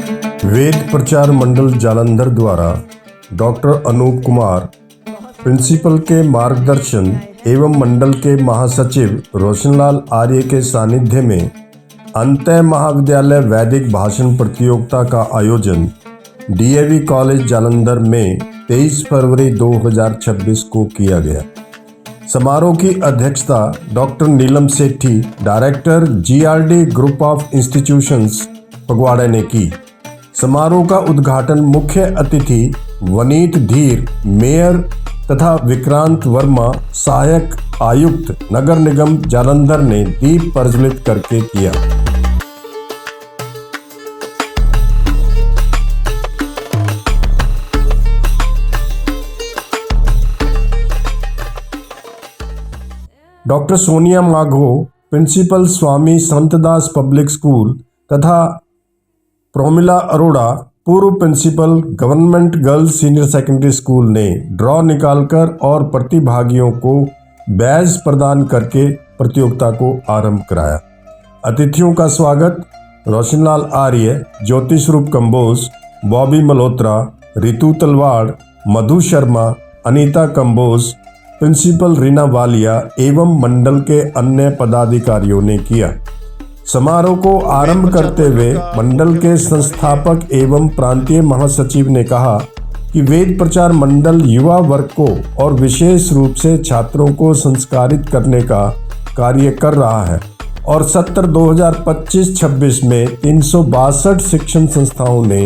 वेद प्रचार मंडल जालंधर द्वारा doctor Anoop Kumar principal के मार्गदर्शन एवं मंडल के महासचिव रोशनलाल आर्य के सानिध्य में अंतः महाविद्यालय वैदिक भाषण प्रतियोगिता का आयोजन डीएवी कॉलेज जालंधर में 23 फरवरी 2026 को किया गया। समारोह की अध्यक्षता doctor Neelam Sethi, director GRD group of institutions Phagwara ने की। समारोह का उद्घाटन मुख्य अतिथि वनीत धीर, मेयर तथा विक्रांत वर्मा, सहायक आयुक्त नगर निगम जालंधर ने दीप प्रज्वलित करके किया। Doctor Sonia Magho, principal Swami Santdas public school तथा प्रोमिला अरोड़ा, पूर्व principal government girls senior secondary school ने ड्रॉ निकालकर और प्रतिभागियों को बैज प्रदान करके प्रतियोगिता को आरंभ कराया। अतिथियों का स्वागत रोशनलाल आर्य, ज्योति स्वरूप कंबोज, बॉबी मल्होत्रा, रितु तलवाड़, मधु शर्मा, अनीता कंबोज, प्रिंसिपल रीना वालिया एवं मंडल के अन्य पदाधिकारियों ने किया। समारोह को आरंभ करते हुए मंडल के संस्थापक एवं प्रांतीय महासचिव ने कहा कि वेद प्रचार मंडल युवा वर्ग को और विशेष रूप से छात्रों को संस्कारित करने का कार्य कर रहा है और सत्र 2025-26 में 362 शिक्षण संस्थाओं ने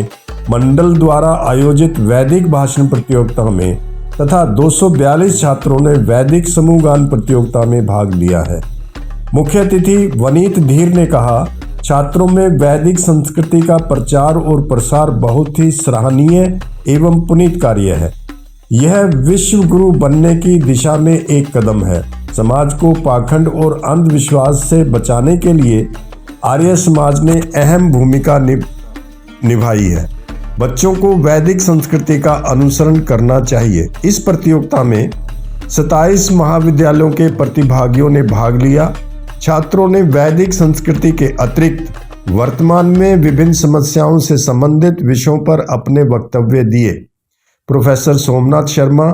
मंडल द्वारा आयोजित वैदिक भाषण प्रतियोगिता में तथा 242 छात्रों ने वैदिक समूह गान प्रतियोगिता में भाग लिया है। मुख्य अतिथि वनीत धीर ने कहा, छात्रों में वैदिक संस्कृति का प्रचार और प्रसार बहुत ही सराहनीय एवं पुनीत कार्य है। यह विश्व गुरु बनने की दिशा में एक कदम है। समाज को पाखंड और अंधविश्वास से बचाने के लिए आर्य समाज ने अहम भूमिका निभाई है। बच्चों को वैदिक संस्कृति का अनुसरण करना चाहिए। इस प्रतियोगिता में 27 महाविद्यालयों के प्रतिभागियों ने भाग लिया। छात्रों ने वैदिक संस्कृति के अतिरिक्त वर्तमान में विभिन्न समस्याओं से संबंधित विषयों पर अपने वक्तव्य दिए। प्रोफेसर सोमनाथ शर्मा,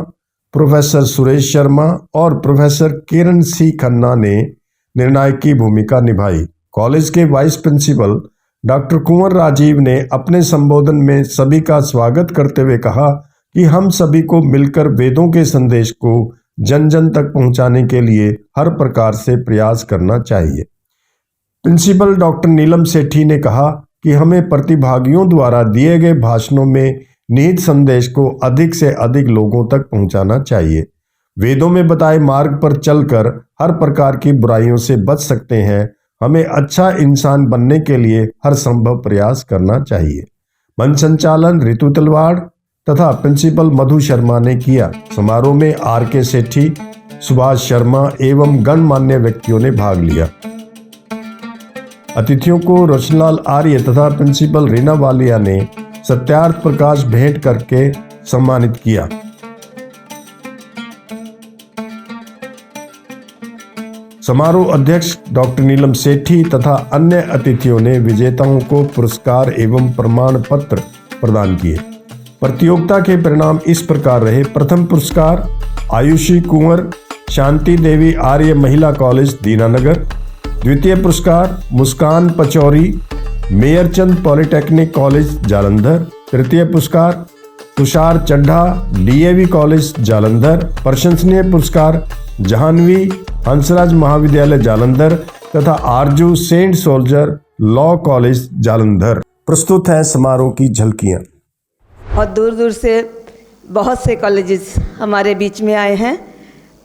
प्रोफेसर सुरेश शर्मा और प्रोफेसर किरण सी खन्ना ने निर्णायक की भूमिका निभाई। कॉलेज के वाइस प्रिंसिपल डॉक्टर कुंवर राजीव ने अपने संबोधन में सभी का स्वागत करते हुए कहा कि हम सभी को मिलकर वेदों के संदेश को जन जन तक पहुंचाने के लिए हर प्रकार से प्रयास करना चाहिए। प्रिंसिपल डॉक्टर नीलम सेठी ने कहा कि हमें प्रतिभागियों द्वारा दिए गए भाषणों में निहित संदेश को अधिक से अधिक लोगों तक पहुंचाना चाहिए। वेदों में बताए मार्ग पर चलकर हर प्रकार की बुराइयों से बच सकते हैं। हमें अच्छा इंसान बनने के लिए हर संभव प्रयास करना चाहिए। मंच संचालन रितु तलवाड़ तथा प्रिंसिपल मधु शर्मा ने किया। समारोह में आर.के. सेठी, सुभाष शर्मा एवं गणमान्य व्यक्तियों ने भाग लिया। अतिथियों को रोशनलाल आर्य तथा प्रिंसिपल रीना वालिया ने सत्यार्थ प्रकाश भेंट करके सम्मानित किया। समारोह अध्यक्ष डॉक्टर नीलम सेठी तथा अन्य अतिथियों ने विजेताओं को पुरस्कार एवं प्रमाण पत्र प्रदान किए। प्रतियोगिता के परिणाम इस प्रकार रहे। प्रथम पुरस्कार आयुषी कुंवर शांति देवी आर्य महिला कॉलेज दीनानगर। द्वितीय पुरस्कार मुस्कान पचौरी मेयरचंद पॉलिटेक्निक कॉलेज जालंधर। तृतीय पुरस्कार तुषार चड्ढा डीएवी कॉलेज जालंधर। प्रशंसनीय पुरस्कार जहानवी हंसराज महाविद्यालय जालंधर तथा Arzoo Saint Soldier law college Jalandhar. प्रस्तुत है समारोह की झलकियां। बहुत दूर दूर से बहुत से कॉलेजेस हमारे बीच में आए हैं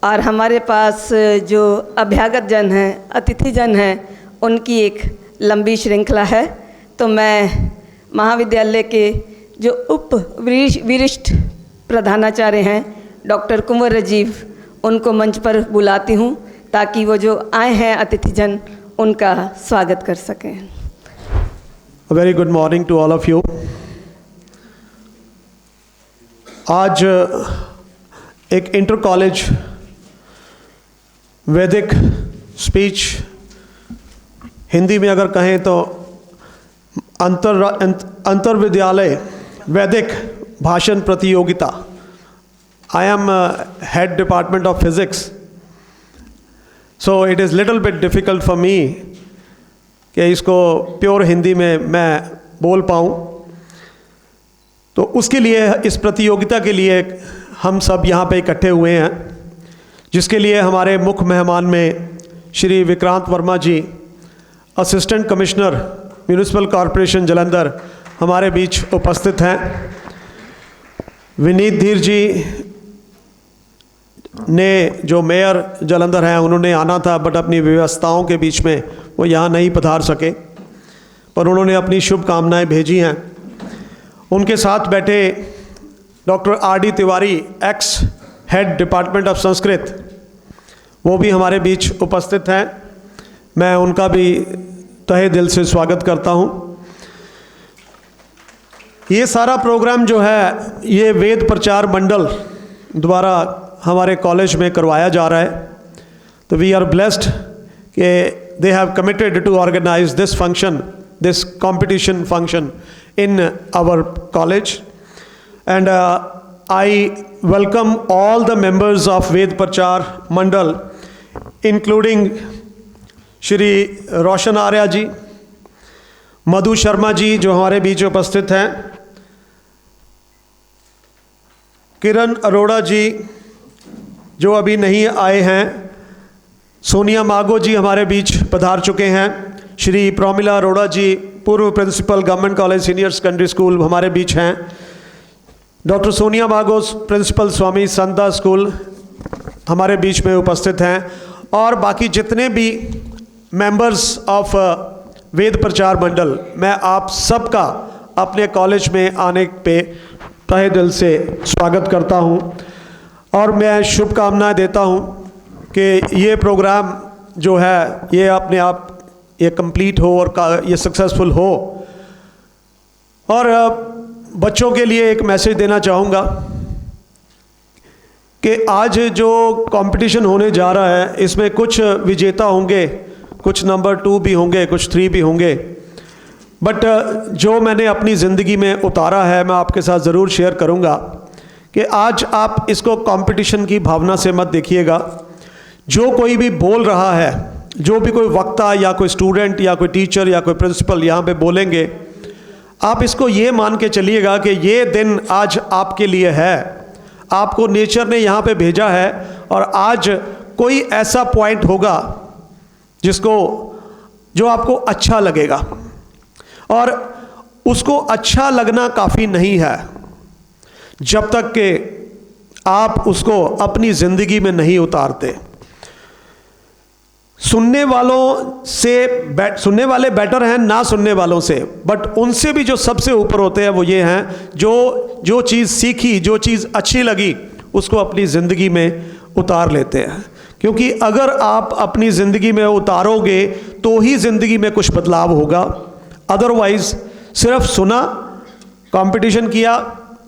और हमारे पास जो अभ्यागत जन हैं, अतिथि जन हैं, उनकी एक लंबी श्रृंखला है। तो मैं महाविद्यालय के जो उप वरिष्ठ प्रधानाचार्य हैं डॉक्टर कुंवर राजीव, उनको मंच पर बुलाती हूँ ताकि वो जो आए हैं अतिथिजन उनका स्वागत कर सकें। A very good morning to all of you. आज एक इंटर कॉलेज वैदिक स्पीच, हिंदी में अगर कहें तो अंतर विद्यालय वैदिक भाषण प्रतियोगिता। I am head department of physics, so it is little bit difficult for me कि इसको प्योर हिंदी में मैं बोल पाऊँ। तो उसके लिए, इस प्रतियोगिता के लिए हम सब यहाँ पे इकट्ठे हुए हैं, जिसके लिए हमारे मुख्य मेहमान में Shri Vikrant Varma ji, assistant commissioner municipal corporation Jalandhar हमारे बीच उपस्थित हैं। विनीत धीर जी ने, जो मेयर जालंधर हैं, उन्होंने आना था बट अपनी व्यवस्थाओं के बीच में वो यहाँ नहीं पधार सके, पर उन्होंने अपनी शुभकामनाएं भेजी हैं। उनके साथ बैठे doctor RD. Tiwari, x head department of Sanskrit, वो भी हमारे बीच उपस्थित हैं। मैं उनका भी तहे दिल से स्वागत करता हूँ। ये सारा प्रोग्राम जो है, ये वेद प्रचार मंडल द्वारा हमारे कॉलेज में करवाया जा रहा है। तो वी आर ब्लेस्ड कि they have committed to organise this function, this competition function in our college, and I welcome all the members of Ved Prachar Mandal, including Shri Roshan Arya ji, Madhu Sharma ji जो हमारे बीच उपस्थित हैं, किरण अरोड़ा जी जो अभी नहीं आए हैं, सोनिया मागो जी हमारे बीच पधार चुके हैं, श्री प्रोमिला अरोड़ा जी पूर्व principal government college senior secondary school हमारे बीच हैं, डॉक्टर सोनिया मागो प्रिंसिपल स्वामी संतदास स्कूल हमारे बीच में उपस्थित हैं, और बाकी जितने भी मेंबर्स ऑफ वेद प्रचार मंडल, मैं आप सबका अपने कॉलेज में आने पे तहे दिल से स्वागत करता हूं, और मैं शुभकामनाएं देता हूं कि ये प्रोग्राम जो है ये अपने आप ये कंप्लीट हो और ये सक्सेसफुल हो। और बच्चों के लिए एक मैसेज देना चाहूँगा कि आज जो कंपटीशन होने जा रहा है, इसमें कुछ विजेता होंगे, कुछ नंबर 2 भी होंगे, कुछ 3 भी होंगे, बट जो मैंने अपनी ज़िंदगी में उतारा है मैं आपके साथ ज़रूर शेयर करूँगा कि आज आप इसको कंपटीशन की भावना से मत देखिएगा। जो कोई भी बोल रहा है, जो भी कोई वक्ता या कोई स्टूडेंट या कोई टीचर या कोई प्रिंसिपल यहाँ पे बोलेंगे, आप इसको ये मान के चलिएगा कि ये दिन आज आपके लिए है, आपको नेचर ने यहाँ पे भेजा है, और आज कोई ऐसा पॉइंट होगा जो आपको अच्छा लगेगा, और उसको अच्छा लगना काफ़ी नहीं है जब तक कि आप उसको अपनी ज़िंदगी में नहीं उतारते। सुनने वाले बेटर हैं ना सुनने वालों से, बट उनसे भी जो सबसे ऊपर होते हैं वो ये हैं जो चीज़ सीखी, जो चीज़ अच्छी लगी, उसको अपनी ज़िंदगी में उतार लेते हैं। क्योंकि अगर आप अपनी ज़िंदगी में उतारोगे तो ही ज़िंदगी में कुछ बदलाव होगा, अदरवाइज़ सिर्फ सुना, कंपटीशन किया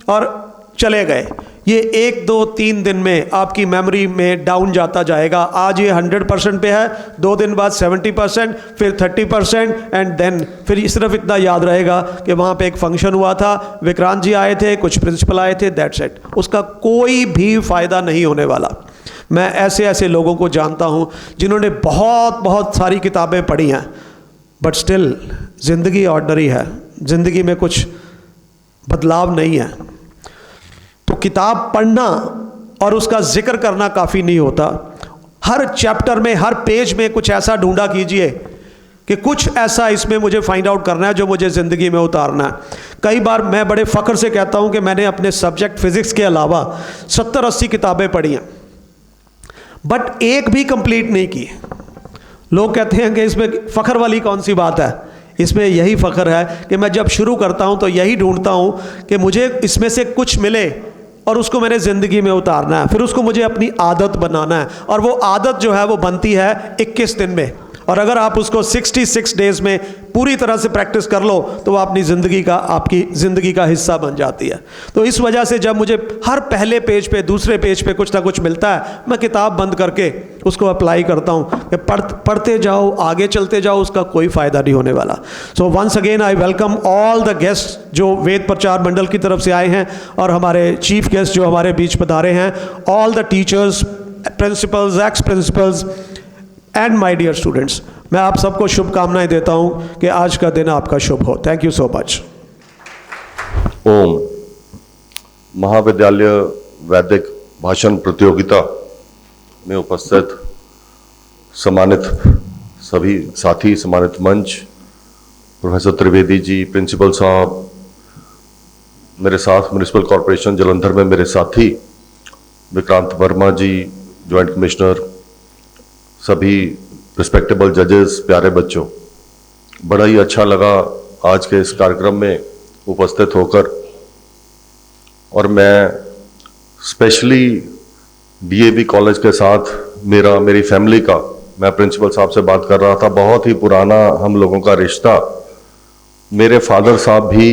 और चले गए, ये 1, 2, 3 दिन में आपकी मेमोरी में डाउन जाता जाएगा। आज ये 100% पे है, 2 दिन बाद 70%, फिर 30%, एंड देन फिर सिर्फ इतना याद रहेगा कि वहाँ पे एक फंक्शन हुआ था, विक्रांत जी आए थे, कुछ प्रिंसिपल आए थे, दैट्स इट। उसका कोई भी फ़ायदा नहीं होने वाला। मैं ऐसे लोगों को जानता हूँ जिन्होंने बहुत सारी किताबें पढ़ी हैं, बट स्टिल ज़िंदगी ऑर्डनरी है, ज़िंदगी में कुछ बदलाव नहीं है। तो किताब पढ़ना और उसका जिक्र करना काफ़ी नहीं होता। हर चैप्टर में, हर पेज में कुछ ऐसा ढूंढा कीजिए कि कुछ ऐसा इसमें मुझे फाइंड आउट करना है जो मुझे ज़िंदगी में उतारना है। कई बार मैं बड़े फ़ख्र से कहता हूँ कि मैंने अपने सब्जेक्ट फ़िज़िक्स के अलावा 70-80 किताबें पढ़ी हैं, बट एक भी कंप्लीट नहीं की। लोग कहते हैं कि इसमें फ़ख्र वाली कौन सी बात है। इसमें यही फ़ख्र है कि मैं जब शुरू करता हूँ तो यही ढूंढता हूँ कि मुझे इसमें से कुछ मिले और उसको मैंने ज़िंदगी में उतारना है, फिर उसको मुझे अपनी आदत बनाना है, और वो आदत जो है वो बनती है 21 दिन में। और अगर आप उसको 66 डेज में पूरी तरह से प्रैक्टिस कर लो तो वो अपनी आपकी ज़िंदगी का हिस्सा बन जाती है। तो इस वजह से जब मुझे हर पहले पेज पे दूसरे पेज पे कुछ ना कुछ मिलता है, मैं किताब बंद करके उसको अप्लाई करता हूँ कि पढ़ते जाओ, आगे चलते जाओ, उसका कोई फ़ायदा नहीं होने वाला। So once again I welcome all the guest जो वेद प्रचार मंडल की तरफ से आए हैं और हमारे चीफ गेस्ट जो हमारे बीच पधारे हैं, all the teachers, principals, ex principals and my dear students. मैं आप सबको शुभकामनाएं देता हूं कि आज का दिन आपका शुभ हो। Thank you so much. ओम। महाविद्यालय वैदिक भाषण प्रतियोगिता में उपस्थित सम्मानित सभी साथी, सम्मानित मंच, प्रोफेसर त्रिवेदी जी, प्रिंसिपल साहब, मेरे साथ म्युनिसिपल कॉरपोरेशन जलंधर में मेरे साथी विक्रांत वर्मा जी, जॉइंट कमिश्नर, सभी रिस्पेक्टेबल जजेस, प्यारे बच्चों, बड़ा ही अच्छा लगा आज के इस कार्यक्रम में उपस्थित होकर। और मैं स्पेशली डीएवी कॉलेज के साथ मेरी फैमिली का, मैं प्रिंसिपल साहब से बात कर रहा था, बहुत ही पुराना हम लोगों का रिश्ता। मेरे फादर साहब भी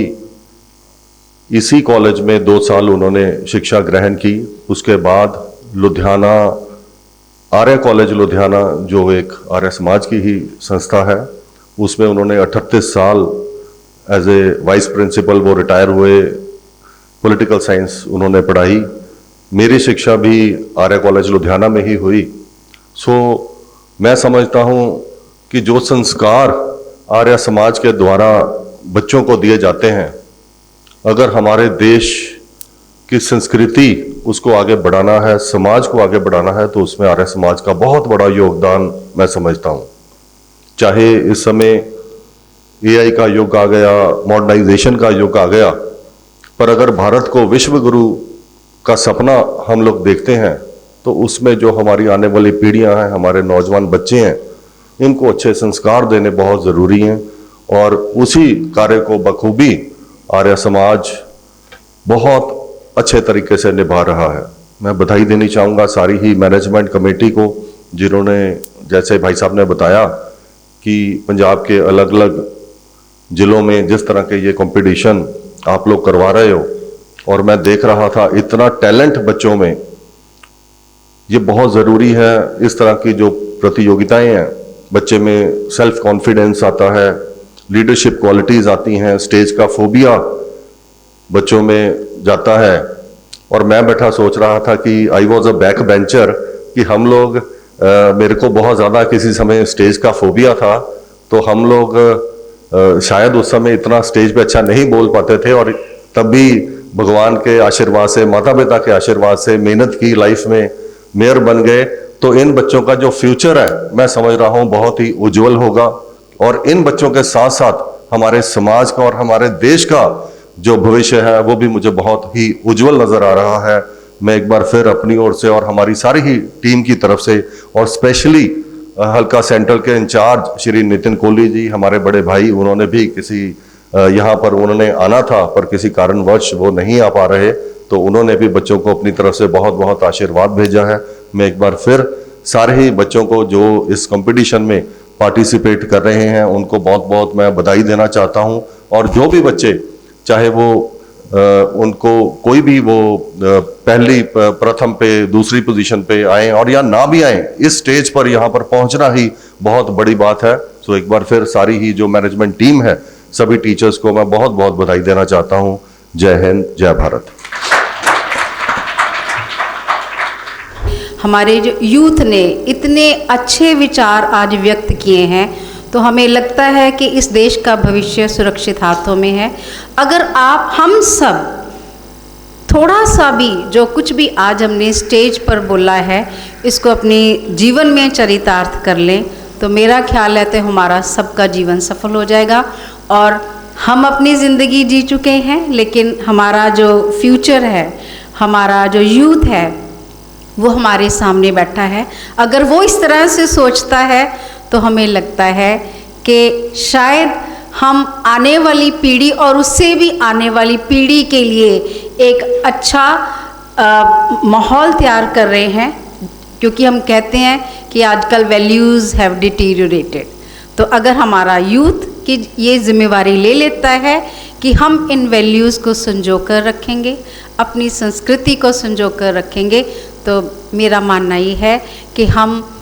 इसी कॉलेज में 2 साल उन्होंने शिक्षा ग्रहण की। उसके बाद लुधियाना, आर्य कॉलेज लुधियाना, जो एक आर्य समाज की ही संस्था है, उसमें उन्होंने 38 साल एज ए वाइस प्रिंसिपल वो रिटायर हुए। पॉलिटिकल साइंस उन्होंने पढ़ाई। मेरी शिक्षा भी आर्य कॉलेज लुधियाना में ही हुई। सो मैं समझता हूँ कि जो संस्कार आर्य समाज के द्वारा बच्चों को दिए जाते हैं, अगर हमारे देश की संस्कृति उसको आगे बढ़ाना है, समाज को आगे बढ़ाना है, तो उसमें आर्य समाज का बहुत बड़ा योगदान मैं समझता हूँ। चाहे इस समय एआई का युग आ गया, मॉडर्नाइजेशन का युग आ गया, पर अगर भारत को विश्व गुरु का सपना हम लोग देखते हैं तो उसमें जो हमारी आने वाली पीढ़ियां हैं, हमारे नौजवान बच्चे हैं, इनको अच्छे संस्कार देने बहुत ज़रूरी हैं। और उसी कार्य को बखूबी आर्य समाज बहुत अच्छे तरीके से निभा रहा है। मैं बधाई देनी चाहूँगा सारी ही मैनेजमेंट कमेटी को, जिन्होंने, जैसे भाई साहब ने बताया कि पंजाब के अलग अलग ज़िलों में जिस तरह के ये कंपटीशन आप लोग करवा रहे हो, और मैं देख रहा था इतना टैलेंट बच्चों में, ये बहुत ज़रूरी है। इस तरह की जो प्रतियोगिताएं हैं, बच्चे में सेल्फ कॉन्फिडेंस आता है, लीडरशिप क्वालिटीज़ आती हैं, स्टेज का फोबिया बच्चों में जाता है। और मैं बैठा सोच रहा था कि I was a back bencher, कि हम लोग मेरे को बहुत ज़्यादा किसी समय स्टेज का फोबिया था, तो हम लोग शायद उस समय इतना स्टेज पे अच्छा नहीं बोल पाते थे। और तब भी भगवान के आशीर्वाद से, माता पिता के आशीर्वाद से मेहनत की, लाइफ में मेयर बन गए। तो इन बच्चों का जो फ्यूचर है, मैं समझ रहा हूँ बहुत ही उज्जवल होगा। और इन बच्चों के साथ साथ हमारे समाज का और हमारे देश का जो भविष्य है वो भी मुझे बहुत ही उज्जवल नजर आ रहा है। मैं एक बार फिर अपनी ओर से और हमारी सारी ही टीम की तरफ से, और स्पेशली हल्का सेंट्रल के इंचार्ज श्री नितिन कोहली जी, हमारे बड़े भाई, उन्होंने भी किसी यहाँ पर उन्होंने आना था पर किसी कारणवश वो नहीं आ पा रहे, तो उन्होंने भी बच्चों को अपनी तरफ से बहुत बहुत आशीर्वाद भेजा है। मैं एक बार फिर सारे ही बच्चों को जो इस कंपटीशन में पार्टिसिपेट कर रहे हैं उनको बहुत बहुत मैं बधाई देना चाहता हूं। और जो भी बच्चे, चाहे वो उनको कोई भी वो पहली प्रथम पे, दूसरी पोजीशन पे आए और या ना भी आए, इस स्टेज पर यहाँ पर पहुँचना ही बहुत बड़ी बात है। सो एक बार फिर सारी ही जो मैनेजमेंट टीम है, सभी टीचर्स को मैं बहुत बहुत बधाई देना चाहता हूँ। जय हिंद, जय भारत। हमारे जो यूथ ने इतने अच्छे विचार आज व्यक्त किए हैं, तो हमें लगता है कि इस देश का भविष्य सुरक्षित हाथों में है। अगर हम सब थोड़ा सा भी, जो कुछ भी आज हमने स्टेज पर बोला है, इसको अपने जीवन में चरितार्थ कर लें, तो मेरा ख्याल है तो हमारा सबका जीवन सफल हो जाएगा। और हम अपनी ज़िंदगी जी चुके हैं, लेकिन हमारा जो फ्यूचर है, हमारा जो यूथ है, वो हमारे सामने बैठा है। अगर वो इस तरह से सोचता है तो हमें लगता है कि शायद हम आने वाली पीढ़ी और उससे भी आने वाली पीढ़ी के लिए एक अच्छा माहौल तैयार कर रहे हैं। क्योंकि हम कहते हैं कि आजकल वैल्यूज़ हैव डिटीरियोरेटेड। तो अगर हमारा यूथ की ये जिम्मेवारी ले लेता है कि हम इन वैल्यूज़ को संजो कर रखेंगे, अपनी संस्कृति को संजो कर रखेंगे, तो मेरा मानना ये है कि हम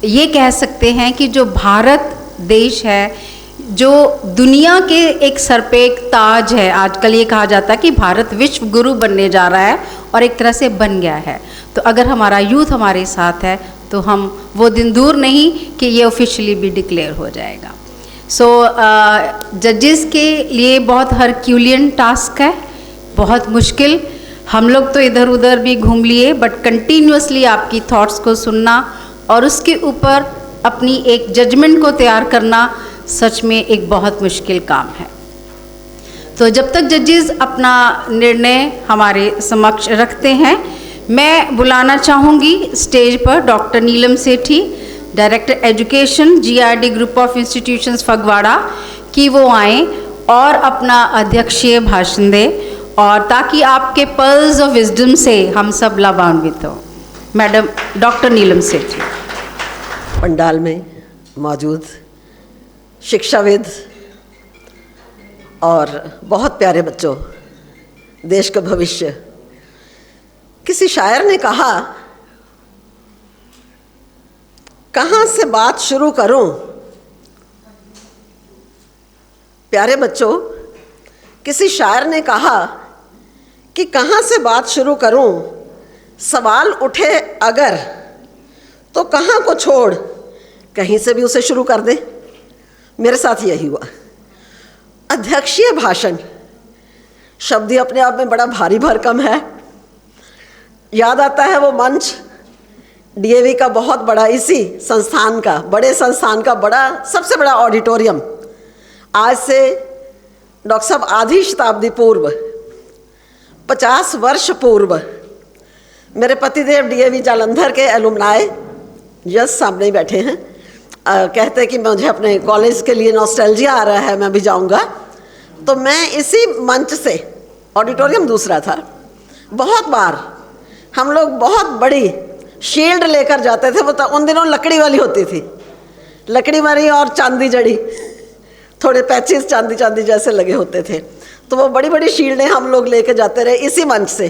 ये कह सकते हैं कि जो भारत देश है, जो दुनिया के एक सर पे एक ताज है। आजकल ये कहा जाता है कि भारत विश्व गुरु बनने जा रहा है और एक तरह से बन गया है। तो अगर हमारा यूथ हमारे साथ है तो हम वो दिन दूर नहीं कि ये ऑफिशियली भी डिक्लेयर हो जाएगा। सो जजेस के लिए बहुत हरक्यूलियन टास्क है, बहुत मुश्किल। हम लोग तो इधर उधर भी घूम लिए, बट कंटिन्यूसली आपकी थॉट्स को सुनना और उसके ऊपर अपनी एक जजमेंट को तैयार करना सच में एक बहुत मुश्किल काम है। तो जब तक जजेस अपना निर्णय हमारे समक्ष रखते हैं, मैं बुलाना चाहूँगी स्टेज पर doctor Neelam Sethi, director education, GRD group of institutions Phagwara, कि वो आएँ और अपना अध्यक्षीय भाषण दें, और ताकि आपके पर्ल्स ऑफ विजडम से हम सब लाभान्वित हों। मैडम डॉक्टर नीलम सेठी। पंडाल में मौजूद शिक्षाविद और बहुत प्यारे बच्चों, देश का भविष्य। किसी शायर ने कहा, कहाँ से बात शुरू करूं? प्यारे बच्चों, किसी शायर ने कहा कि कहाँ से बात शुरू करूं? सवाल उठे अगर तो कहाँ को छोड़ कहीं से भी उसे शुरू कर दे। मेरे साथ यही हुआ। अध्यक्षीय भाषण शब्द ही अपने आप में बड़ा भारी भरकम है। याद आता है वो मंच, DAV का बहुत बड़ा, इसी संस्थान का, बड़े संस्थान का बड़ा, सबसे बड़ा ऑडिटोरियम। आज से डॉक्टर साहब आधी शताब्दी पूर्व, 50 वर्ष पूर्व, मेरे पतिदेव DAV जालंधर के एलुमनाई यस सामने ही बैठे हैं, कहते हैं कि मुझे अपने कॉलेज के लिए नॉस्टैल्जिया आ रहा है, मैं भी जाऊंगा। तो मैं इसी मंच से, ऑडिटोरियम दूसरा था, बहुत बार हम लोग बहुत बड़ी शील्ड लेकर जाते थे। वो तो उन दिनों लकड़ी वाली होती थी, लकड़ी वाली और चांदी जड़ी, थोड़े पैचेस चांदी चांदी जैसे लगे होते थे। तो वो बड़ी बड़ी शील्डें हम लोग लेके जाते रहे इसी मंच से।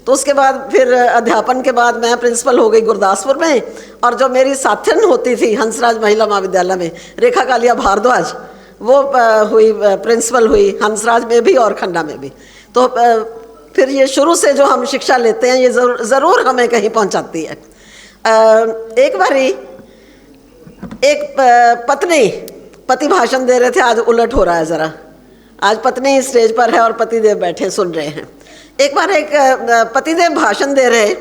तो उसके बाद फिर अध्यापन के बाद मैं प्रिंसिपल हो गई गुरदासपुर में, और जो मेरी साथन होती थी हंसराज महिला महाविद्यालय में, रेखा कालिया भारद्वाज, वो हुई प्रिंसिपल हुई हंसराज में भी और खन्ना में भी। तो फिर ये शुरू से जो हम शिक्षा लेते हैं, ये ज़रूर हमें कहीं पहुंचाती है। एक बारी एक पति भाषण दे रहे थे, आज उलट हो रहा है ज़रा, आज पत्नी स्टेज पर है और पतिदेव बैठे सुन रहे हैं। एक बार एक पतिदेव भाषण दे रहे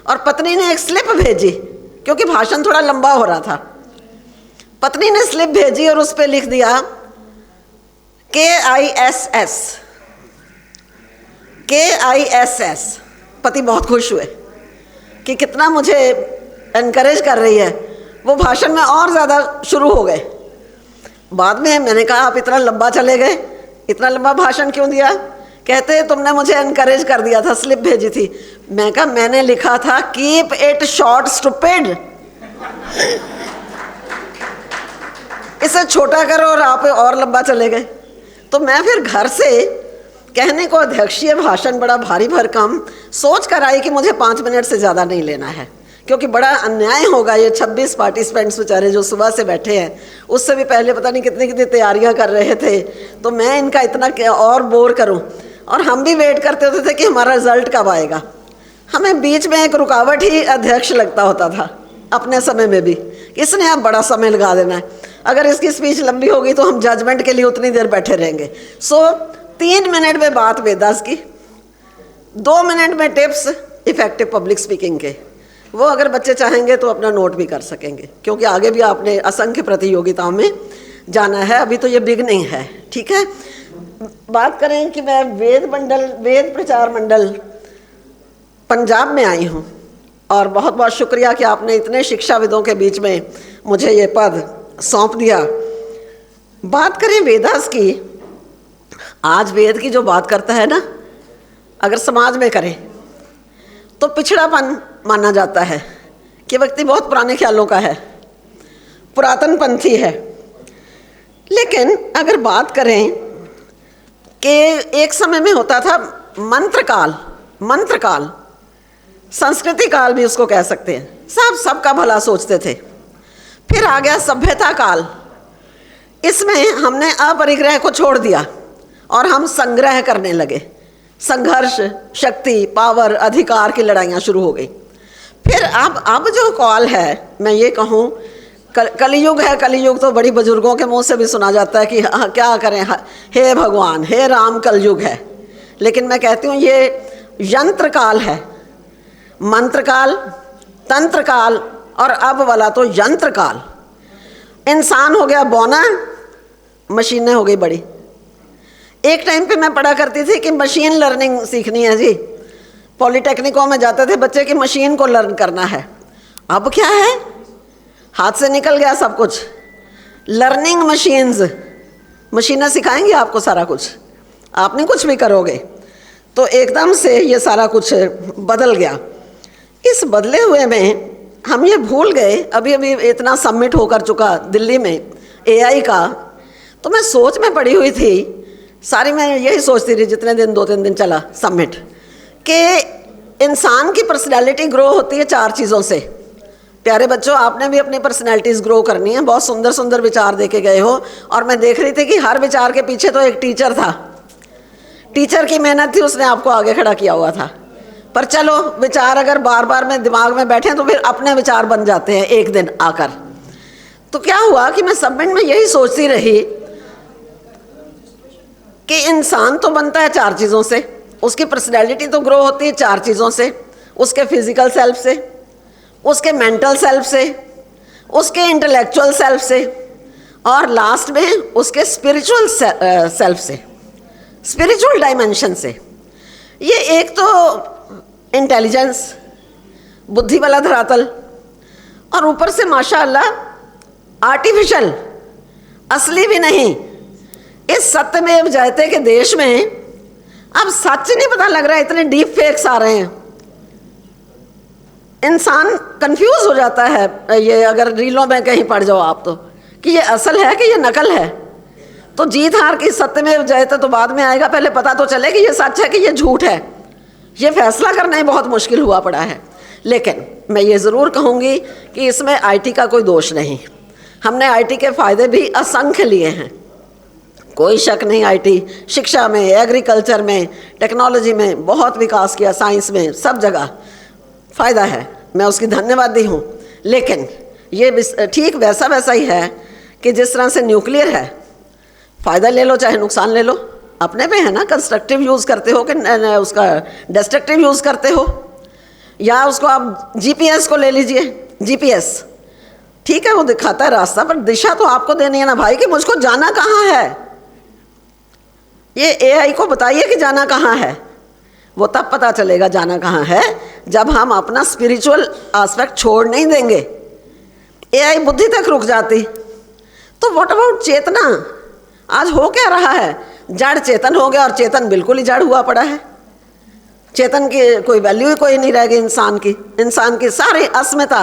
और पत्नी ने एक स्लिप भेजी, क्योंकि भाषण थोड़ा लंबा हो रहा था। पत्नी ने स्लिप भेजी और उस पर लिख दिया KISS। पति बहुत खुश हुए कि कितना मुझे एनकरेज कर रही है। वो भाषण में और ज़्यादा शुरू हो गए। बाद में मैंने कहा, आप इतना लंबा चले गए, इतना लंबा भाषण क्यों दिया? कहते तुमने मुझे एनकरेज कर दिया था, स्लिप भेजी थी। मैं कहा, मैंने लिखा था कीप इट शॉर्ट स्टूपिड, इसे छोटा करो, और आप और लंबा चले गए। तो मैं फिर घर से कहने को अध्यक्षीय भाषण बड़ा भारी भरकम सोच कर आई कि मुझे 5 मिनट से ज़्यादा नहीं लेना है, क्योंकि बड़ा अन्याय होगा। ये 26 पार्टिसिपेंट्स बेचारे जो सुबह से बैठे हैं, उससे भी पहले पता नहीं कितनी कितनी तैयारियां कर रहे थे, तो मैं इनका इतना और बोर करूं। और हम भी वेट करते होते थे कि हमारा रिजल्ट कब आएगा। हमें बीच में एक रुकावट ही अध्यक्ष लगता होता था अपने समय में भी, इसने अब बड़ा समय लगा देना है, अगर इसकी स्पीच लंबी होगी तो हम जजमेंट के लिए उतनी देर बैठे रहेंगे। सो 3 मिनट में बात वेदास की, 2 मिनट में टिप्स इफेक्टिव पब्लिक स्पीकिंग के। वो अगर बच्चे चाहेंगे तो अपना नोट भी कर सकेंगे, क्योंकि आगे भी आपने असंख्य प्रतियोगिताओं में जाना है, अभी तो ये बिगनिंग है। ठीक है, बात करें कि मैं वेद प्रचार मंडल पंजाब में आई हूँ, और बहुत बहुत शुक्रिया कि आपने इतने शिक्षाविदों के बीच में मुझे ये पद सौंप दिया। बात करें वेदास की, आज वेद की जो बात करता है ना, अगर समाज में करें तो पिछड़ापन माना जाता है कि व्यक्ति बहुत पुराने ख्यालों का है, पुरातन पंथी है। लेकिन अगर बात करें कि एक समय में होता था मंत्र काल, संस्कृति काल भी उसको कह सकते हैं, सबका भला सोचते थे। फिर आ गया सभ्यता काल, इसमें हमने अपरिग्रह को छोड़ दिया और हम संग्रह करने लगे। संघर्ष, शक्ति, पावर, अधिकार की लड़ाइयाँ शुरू हो गई। फिर अब जो काल है, मैं ये कहूँ कलियुग है। कलियुग तो बड़ी बुजुर्गों के मुंह से भी सुना जाता है कि क्या करें, हे भगवान, हे राम, कलयुग है। लेकिन मैं कहती हूँ ये यंत्र काल है। मंत्र काल, तंत्र काल और अब वाला तो यंत्र काल। इंसान हो गया बौना, मशीनें हो गई बड़ी। एक टाइम पे मैं पढ़ा करती थी कि मशीन लर्निंग सीखनी है जी, पॉलिटेक्निकों में जाते थे बच्चे कि मशीन को लर्न करना है। अब क्या है, हाथ से निकल गया सब कुछ। लर्निंग मशीन्स, मशीनें सिखाएंगी आपको सारा कुछ, आप नहीं कुछ भी करोगे। तो एकदम से ये सारा कुछ बदल गया। इस बदले हुए में हम ये भूल गए, अभी इतना सबमिट होकर चुका दिल्ली में AI का, तो मैं सोच में पड़ी हुई थी सारी, मैं यही सोचती रही जितने दिन, 2-3 दिन चला सबमिट, कि इंसान की पर्सनैलिटी ग्रो होती है 4 चीज़ों से। प्यारे बच्चों, आपने भी अपनी पर्सनैलिटीज़ ग्रो करनी है। बहुत सुंदर सुंदर विचार दे के गए हो, और मैं देख रही थी कि हर विचार के पीछे तो एक टीचर था। टीचर की मेहनत थी, उसने आपको आगे खड़ा किया हुआ था। पर चलो, विचार अगर बार बार में दिमाग में बैठे तो फिर अपने विचार बन जाते हैं एक दिन आकर। तो क्या हुआ कि मैं सबमिट में यही सोचती रही कि इंसान तो बनता है 4 चीज़ों से, उसकी पर्सनैलिटी तो ग्रो होती है 4 चीज़ों से, उसके फिजिकल सेल्फ से, उसके मेंटल सेल्फ से, उसके इंटेलेक्चुअल सेल्फ से, और लास्ट में उसके स्पिरिचुअल सेल्फ से, स्पिरिचुअल डायमेंशन से। ये एक तो इंटेलिजेंस, बुद्धि वाला धरातल, और ऊपर से माशाअल्लाह आर्टिफिशियल, असली भी नहीं। इस सत्यमेव जयते के देश में अब सच नहीं पता लग रहा है, इतने डीप फेक्स आ रहे हैं, इंसान कंफ्यूज हो जाता है। ये अगर रीलों में कहीं पड़ जाओ आप तो, कि ये असल है कि ये नकल है। तो जीत हार की सत्यमेव जयते तो बाद में आएगा, पहले पता तो चले कि ये सच है कि ये झूठ है। ये फैसला करना ही बहुत मुश्किल हुआ पड़ा है। लेकिन मैं ये ज़रूर कहूँगी कि इसमें IT का कोई दोष नहीं। हमने IT के फ़ायदे भी असंख्य लिए हैं, कोई शक नहीं। IT शिक्षा में, एग्रीकल्चर में, टेक्नोलॉजी में बहुत विकास किया, साइंस में, सब जगह फ़ायदा है, मैं उसकी धन्यवादी हूँ। लेकिन ये ठीक वैसा ही है कि जिस तरह से न्यूक्लियर है, फ़ायदा ले लो चाहे नुकसान ले लो, अपने पे है ना। कंस्ट्रक्टिव यूज़ करते हो कि उसका डिस्ट्रक्टिव यूज़ करते हो। या उसको आप GPS को ले लीजिए, GPS ठीक है, वो दिखाता है रास्ता, पर दिशा तो आपको देनी है ना भाई, कि मुझको जाना कहाँ है। ये AI को बताइए कि जाना कहाँ है, वो तब पता चलेगा जाना कहाँ है जब हम अपना स्पिरिचुअल एस्पेक्ट छोड़ नहीं देंगे। AI बुद्धि तक रुक जाती। तो व्हाट अबाउट चेतना? आज हो क्या रहा है, जड़ चेतन हो गया और चेतन बिल्कुल ही जड़ हुआ पड़ा है। चेतन की कोई वैल्यू ही कोई नहीं रह गई इंसान की सारी अस्मिता,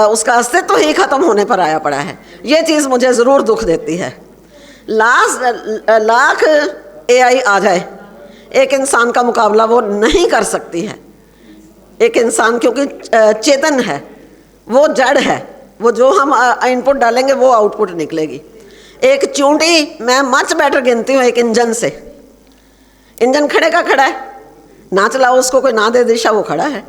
उसका अस्तित्व ही खत्म होने पर आया पड़ा है। ये चीज़ मुझे ज़रूर दुख देती है। लाख AI आ जाए, एक इंसान का मुकाबला वो नहीं कर सकती है। एक इंसान क्योंकि चेतन है, वो जड़ है, वो जो हम इनपुट डालेंगे वो आउटपुट निकलेगी। एक चूंटी मैं मच बेटर गिनती हूँ एक इंजन से। इंजन खड़े का खड़ा है, ना चलाओ उसको, कोई ना दे दिशा, वो खड़ा है।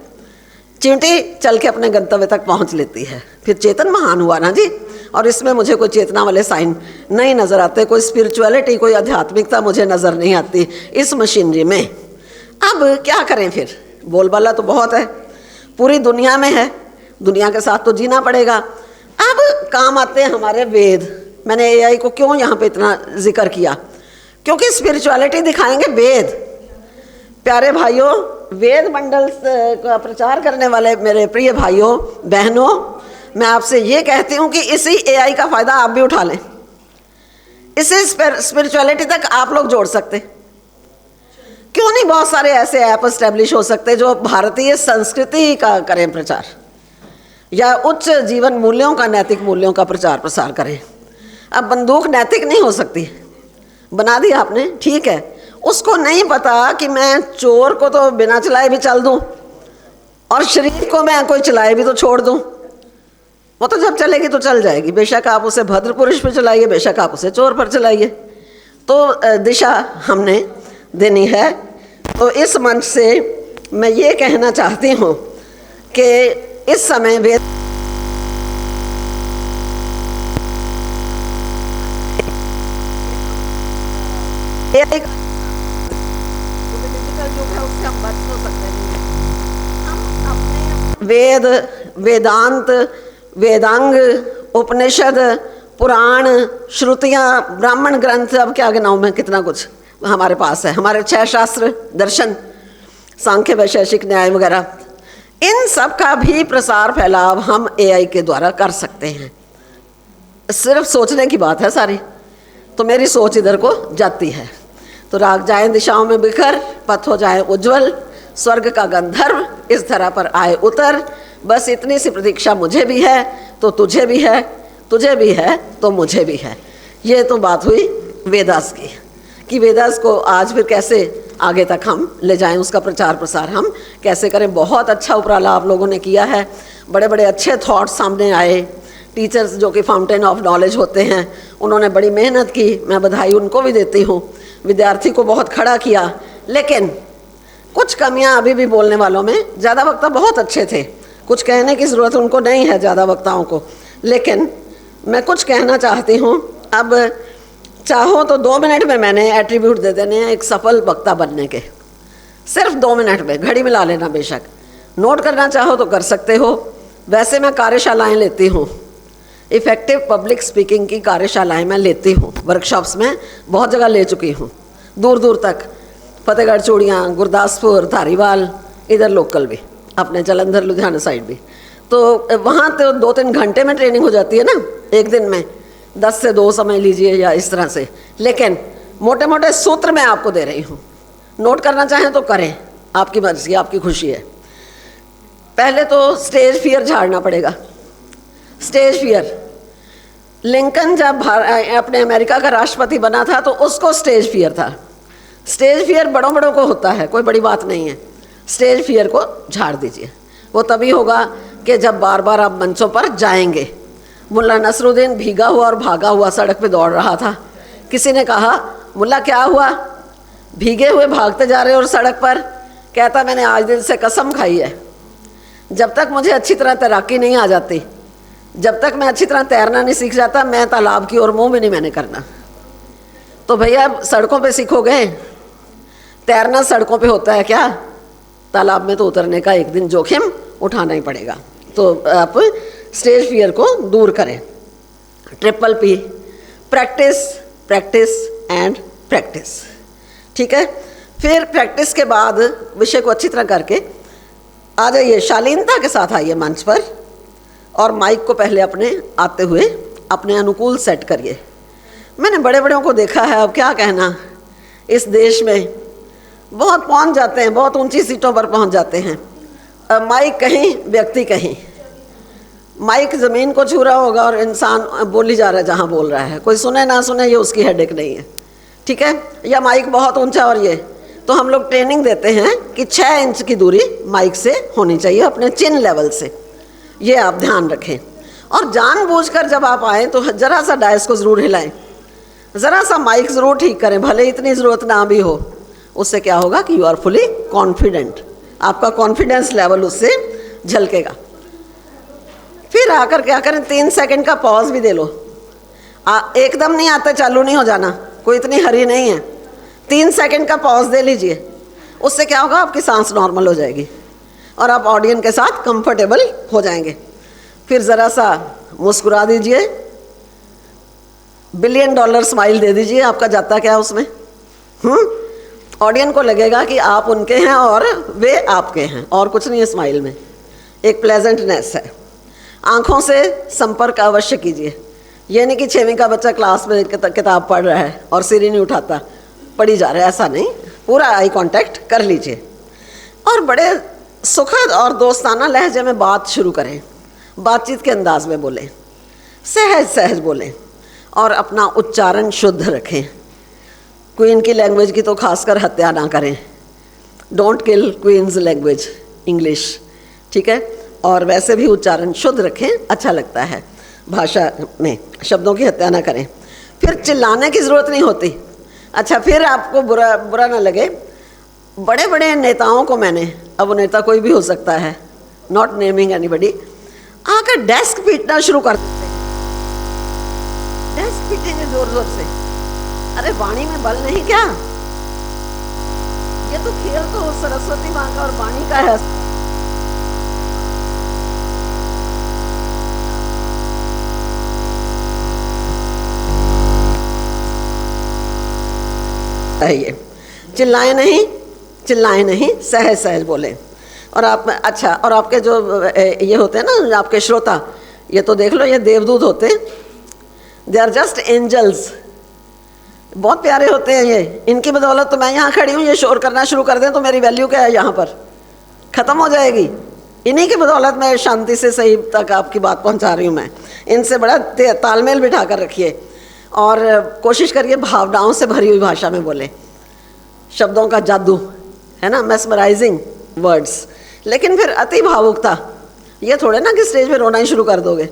चींटी चल के अपने गंतव्य तक पहुँच लेती है। फिर चेतन महान हुआ ना जी। और इसमें मुझे कोई चेतना वाले साइन नहीं नज़र आते, कोई स्पिरिचुअलिटी, कोई आध्यात्मिकता मुझे नज़र नहीं आती इस मशीनरी में। अब क्या करें फिर? बोलबाला तो बहुत है, पूरी दुनिया में है, दुनिया के साथ तो जीना पड़ेगा। अब काम आते हैं हमारे वेद। मैंने AI को क्यों यहाँ पे इतना जिक्र किया? क्योंकि स्पिरिचुअलिटी दिखाएंगे वेद। प्यारे भाइयों, वेद मंडल का प्रचार करने वाले मेरे प्रिय भाइयों बहनों, मैं आपसे ये कहती हूँ कि इसी AI का फ़ायदा आप भी उठा लें। इसे स्पिरिचुअलिटी तक आप लोग जोड़ सकते। क्यों नहीं बहुत सारे ऐसे ऐप एस्टेब्लिश हो सकते जो भारतीय संस्कृति का करें प्रचार। या उच्च जीवन मूल्यों का, नैतिक मूल्यों का प्रचार प्रसार करें। अब बंदूक नैतिक नहीं हो सकती, बना दी आपने, ठीक है, उसको नहीं पता कि मैं चोर को तो बिना चलाए भी चल दूं और शरीर को मैं कोई चलाए भी तो छोड़ दूं। वो तो जब चलेगी तो चल जाएगी, बेशक आप उसे भद्र पुरुष पर चलाइए, बेशक आप उसे चोर पर चलाइए। तो दिशा हमने देनी है। तो इस मंच से मैं ये कहना चाहती हूँ कि इस समय वेद एक डिजिटल युग है, उससे हम बच तो सकते नहीं हैं। हम अपने वेद, वेदांत, वेदांग, उपनिषद, पुराण, श्रुतियाँ, ब्राह्मण ग्रंथ, अब क्या गिनाऊं मैं, कितना कुछ हमारे पास है। हमारे 6 शास्त्र, दर्शन, सांख्य, वैशेषिक, न्याय वगैरह, इन सब का भी प्रसार फैलाव हम AI के द्वारा कर सकते हैं। सिर्फ सोचने की बात है सारी। तो मेरी सोच इधर को जाती है। तो राग जाए दिशाओं में बिखर, पथ हो जाए उज्जवल, स्वर्ग का गंधर्व इस धरा पर आए उतर। बस इतनी सी प्रतीक्षा मुझे भी है तो तुझे भी है, तुझे भी है तो मुझे भी है। ये तो बात हुई वेदास की, कि वेदास को आज फिर कैसे आगे तक हम ले जाएं, उसका प्रचार प्रसार हम कैसे करें। बहुत अच्छा उपराला आप लोगों ने किया है, बड़े बड़े अच्छे थॉट्स सामने आए। टीचर्स जो कि फाउंटेन ऑफ नॉलेज होते हैं, उन्होंने बड़ी मेहनत की, मैं बधाई उनको भी देती हूँ। विद्यार्थी को बहुत खड़ा किया, लेकिन कुछ कमियाँ अभी भी बोलने वालों में। ज़्यादा वक्ता बहुत अच्छे थे, कुछ कहने की ज़रूरत उनको नहीं है ज़्यादा वक्ताओं को, लेकिन मैं कुछ कहना चाहती हूँ। अब चाहो तो 2 मिनट में मैंने एट्रीब्यूट दे देने हैं एक सफल वक्ता बनने के, सिर्फ 2 मिनट में, घड़ी मिला लेना, बेशक नोट करना चाहो तो कर सकते हो। वैसे मैं कार्यशालाएं लेती हूँ, इफ़ेक्टिव पब्लिक स्पीकिंग की कार्यशालाएं मैं लेती हूँ, वर्कशॉप्स में बहुत जगह ले चुकी हूँ, दूर दूर तक, फतेहगढ़, चूड़ियाँ, गुरदासपुर, धारीवाल, इधर लोकल भी, अपने जलंधर, लुधियाना साइड भी। तो वहाँ तो 2-3 घंटे में ट्रेनिंग हो जाती है ना, एक दिन में 10 से 2 समझ लीजिए या इस तरह से। लेकिन मोटे मोटे सूत्र मैं आपको दे रही हूँ, नोट करना चाहें तो करें, आपकी मर्जी, आपकी खुशी है। पहले तो स्टेज फियर झाड़ना पड़ेगा। स्टेज फियर, लिंकन जब अपने अमेरिका का राष्ट्रपति बना था तो उसको स्टेज फियर था। स्टेज फियर बड़ों बड़ों को होता है, कोई बड़ी बात नहीं है। स्टेज फियर को झाड़ दीजिए, वो तभी होगा कि जब बार बार आप मंचों पर जाएंगे। मुल्ला नसरुद्दीन भीगा हुआ और भागा हुआ सड़क पे दौड़ रहा था। किसी ने कहा, मुल्ला क्या हुआ, भीगे हुए भागते जा रहे हो और सड़क पर? कहता, मैंने आज दिन से कसम खाई है, जब तक मुझे अच्छी तरह तैराकी नहीं आ जाती, जब तक मैं अच्छी तरह तैरना नहीं सीख जाता, मैं तालाब की ओर मुँह भी नहीं मैंने करना। तो भैया सड़कों पे सीखोगे, तैरना सड़कों पे होता है क्या? तालाब में तो उतरने का एक दिन जोखिम उठाना ही पड़ेगा। तो आप स्टेज फियर को दूर करें। Triple P, practice, practice and practice, ठीक है। फिर प्रैक्टिस के बाद विषय को अच्छी तरह करके आ जाइए, शालीनता के साथ आइए मंच पर और माइक को पहले अपने आते हुए अपने अनुकूल सेट करिए। मैंने बड़े बड़ों को देखा है, अब क्या कहना, इस देश में बहुत पहुंच जाते हैं, बहुत ऊंची सीटों पर पहुंच जाते हैं। माइक कहीं, व्यक्ति कहीं। माइक ज़मीन को छू रहा होगा और इंसान बोली जा रहा है जहाँ बोल रहा है, कोई सुने ना सुने ये उसकी हेडेक नहीं है, ठीक है। या माइक बहुत ऊंचा, और ये तो हम लोग ट्रेनिंग देते हैं कि 6 इंच की दूरी माइक से होनी चाहिए, अपने चिन लेवल से। ये आप ध्यान रखें। और जानबूझकर जब आप आएँ तो ज़रा सा डायस को ज़रूर हिलाएं, ज़रा सा माइक ज़रूर ठीक करें, भले इतनी ज़रूरत ना भी हो। उससे क्या होगा कि यू आर फुली कॉन्फिडेंट, आपका कॉन्फिडेंस लेवल उससे झलकेगा। फिर आकर क्या करें, 3 सेकंड का पॉज भी दे लो। एकदम नहीं आते, चालू नहीं हो जाना, कोई इतनी हरी नहीं है। 3 सेकंड का पॉज दे लीजिए, उससे क्या होगा, आपकी सांस नॉर्मल हो जाएगी और आप ऑडियंस के साथ कंफर्टेबल हो जाएंगे। फिर ज़रा सा मुस्कुरा दीजिए, $1 बिलियन स्माइल दे दीजिए, आपका जाता क्या उसमें। ऑडियंस को लगेगा कि आप उनके हैं और वे आपके हैं, और कुछ नहीं है स्माइल में, एक प्लेजेंटनेस है। आँखों से संपर्क अवश्य कीजिए। ये नहीं कि 6वीं का बच्चा क्लास में किताब पढ़ रहा है और सिर ही नहीं उठाता, पढ़ी जा रहा है, ऐसा नहीं, पूरा आई कांटेक्ट कर लीजिए और बड़े सुखद और दोस्ताना लहजे में बात शुरू करें। बातचीत के अंदाज में बोलें, सहज सहज बोलें और अपना उच्चारण शुद्ध रखें। क्वीन की लैंग्वेज की तो खासकर हत्या ना करें। Don't kill queen's language English, ठीक है। और वैसे भी उच्चारण शुद्ध रखें, अच्छा लगता है भाषा में, शब्दों की हत्या ना करें। फिर चिल्लाने की ज़रूरत नहीं होती। अच्छा, फिर आपको बुरा ना लगे, बड़े बड़े नेताओं को मैंने, अब वो नेता कोई भी हो सकता है, नॉट नेमिंग एनीबडी, आकर डेस्क पीटना शुरू कर देते हैं। डेस्क पीटेंगे जोर जोर से। अरे वाणी में बल नहीं क्या? ये तो खेल तो सरस्वती माँ का और वाणी का है। ये चिल्लाएं नहीं, सहज सहज बोलें। और आप, अच्छा, और आपके जो ये होते हैं ना आपके श्रोता, ये तो देख लो, ये देवदूत होते हैं, दे आर जस्ट एंजल्स, बहुत प्यारे होते हैं ये। इनकी बदौलत तो मैं यहाँ खड़ी हूँ, ये शोर करना शुरू कर दें तो मेरी वैल्यू क्या है यहाँ पर, ख़त्म हो जाएगी। इन्हीं की बदौलत मैं शांति से सही तक आपकी बात पहुँचा रही हूँ। मैं इनसे बड़ा तालमेल बिठा कर रखिए और कोशिश करिए भावनाओं से भरी हुई भाषा में बोले। शब्दों का जादू है ना, मेस्मराइजिंग वर्ड्स। लेकिन फिर अति भावुकता, ये थोड़े ना कि स्टेज पे रोना ही शुरू कर दोगे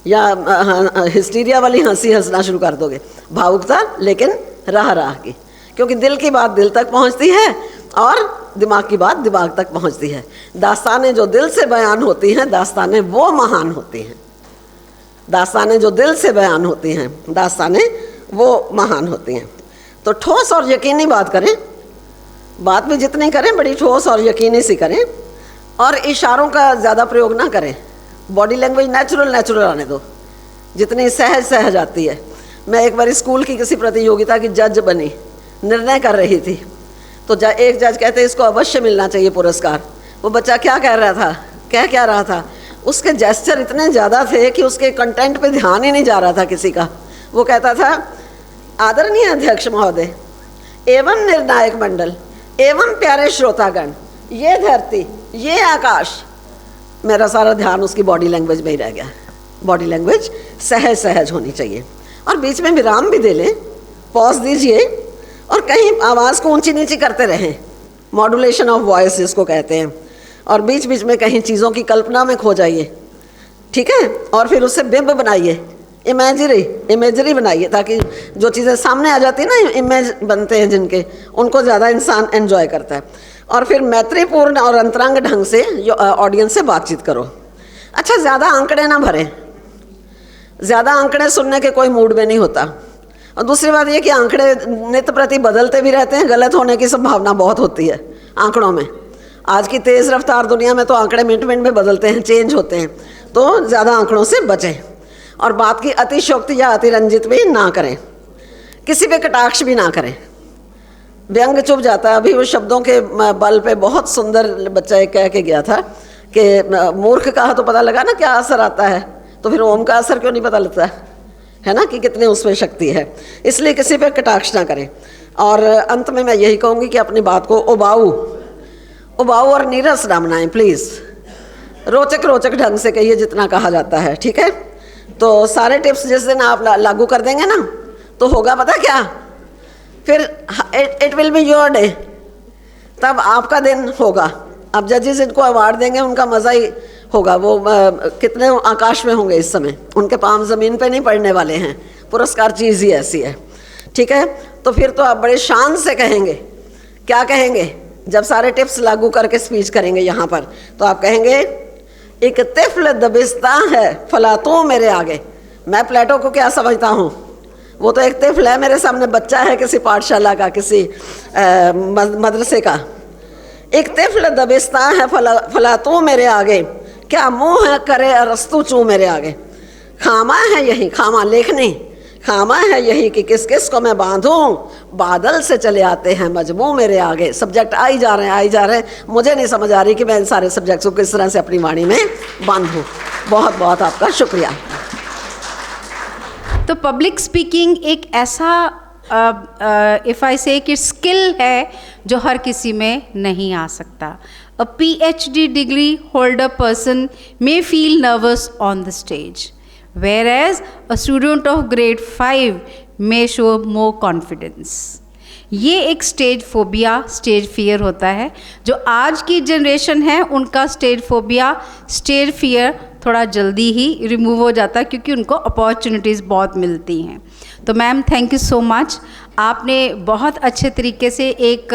या हिस्टीरिया वाली हंसी हंसना शुरू कर दोगे। भावुकता लेकिन राह की, क्योंकि दिल की बात दिल तक पहुंचती है और दिमाग की बात दिमाग तक पहुंचती है। दास्तानें जो दिल से बयान होती हैं, दास्तानें वो महान होती हैं। दास्तानें जो दिल से बयान होती हैं, दास्तानें वो महान होती हैं। तो ठोस और यकीनी बात करें, बात भी जितनी करें बड़ी ठोस और यकीनी सी करें, और इशारों का ज़्यादा प्रयोग ना करें। बॉडी लैंग्वेज नेचुरल आने दो, जितनी सहज आती है। मैं एक बार स्कूल की किसी प्रतियोगिता की जज बनी, निर्णय कर रही थी, तो एक जज कहते इसको अवश्य मिलना चाहिए पुरस्कार। वो बच्चा क्या कह रहा था, उसके जेस्चर इतने ज़्यादा थे कि उसके कंटेंट पे ध्यान ही नहीं जा रहा था किसी का। वो कहता था, आदरणीय अध्यक्ष महोदय एवं निर्णायक मंडल एवं प्यारे श्रोतागण, ये धरती, ये आकाश। मेरा सारा ध्यान उसकी बॉडी लैंग्वेज में ही रह गया। बॉडी लैंग्वेज सहज होनी चाहिए, और बीच में विराम भी दे लें, पॉज दीजिए, और कहीं आवाज़ को ऊंची नीची करते रहें, मॉड्यूलेशन ऑफ वॉइस जिसको कहते हैं। और बीच बीच में कहीं चीज़ों की कल्पना में खो जाइए, ठीक है। और फिर उससे बिंब बनाइए, इमेजरी बनाइए, ताकि जो चीज़ें सामने आ जाती है ना, इमेज बनते हैं जिनके, उनको ज़्यादा इंसान एंजॉय करता है। और फिर मैत्रीपूर्ण और अंतरंग ढंग से ऑडियंस से बातचीत करो। अच्छा, ज़्यादा आंकड़े ना भरें, ज़्यादा आंकड़े सुनने के कोई मूड में नहीं होता। और दूसरी बात ये कि आंकड़े नित्य प्रति बदलते भी रहते हैं, गलत होने की संभावना बहुत होती है आंकड़ों में। आज की तेज़ रफ्तार दुनिया में तो आंकड़े मिनट में बदलते हैं, चेंज होते हैं, तो ज़्यादा आंकड़ों से बचें। और बात की अतिशयोक्ति या अतिरंजित भी ना करें, किसी पे कटाक्ष भी ना करें। व्यंग चुभ जाता है। अभी वो शब्दों के बल पे बहुत सुंदर बच्चा एक कह के गया था कि मूर्ख कहा तो पता लगा ना क्या असर आता है, तो फिर ओम का असर क्यों नहीं पता लगता है ना, कि कितनी उसमें शक्ति है। इसलिए किसी पे कटाक्ष ना करें। और अंत में मैं यही कहूँगी कि अपनी बात को उबाऊ और नीरस ना बनाएं प्लीज़। रोचक ढंग से कहिए जितना कहा जाता है, ठीक है। तो सारे टिप्स जिस दिन आप लागू कर देंगे ना, तो होगा पता क्या, फिर it will be your day, तब आपका दिन होगा। अब जजेस इनको अवार्ड देंगे, उनका मज़ा ही होगा। वो कितने आकाश में होंगे इस समय, उनके पाँव ज़मीन पे नहीं पड़ने वाले हैं। पुरस्कार चीज़ ही ऐसी है, ठीक है। तो फिर तो आप बड़े शान से कहेंगे, क्या कहेंगे जब सारे टिप्स लागू करके स्पीच करेंगे यहाँ पर, तो आप कहेंगे, एक तिफल दबिस्ता है फला तू मेरे आगे। मैं प्लेटो को क्या समझता हूँ, वो तो एक तिफल है, मेरे सामने बच्चा है किसी पाठशाला का, किसी मदरसे का। एक तिफल दबिस्ता है फला तू मेरे आगे, क्या मुँह है करे अरस्तु चू मेरे आगे। खामा है यही, खामा लेखनी, खामा है यही कि किस किस को मैं बांधूं, बादल से चले आते हैं मजमू मेरे आगे। सब्जेक्ट आई जा रहे हैं, मुझे नहीं समझ आ रही कि मैं इन सारे सब्जेक्ट्स को किस तरह से अपनी वाणी में बांधूं। बहुत बहुत आपका शुक्रिया। तो पब्लिक स्पीकिंग एक ऐसा इफ़ आई से कि स्किल है जो हर किसी में नहीं आ सकता. A PhD degree holder person may feel nervous on the stage, whereas a student of grade 5 may show more confidence. ये एक स्टेज फोबिया, स्टेज फियर होता है. जो आज की जनरेशन है उनका स्टेज फोबिया, स्टेज फियर थोड़ा जल्दी ही रिमूव हो जाता है क्योंकि उनको अपॉर्चुनिटीज़ बहुत मिलती हैं. तो ma'am thank you so much. आपने बहुत अच्छे तरीके से एक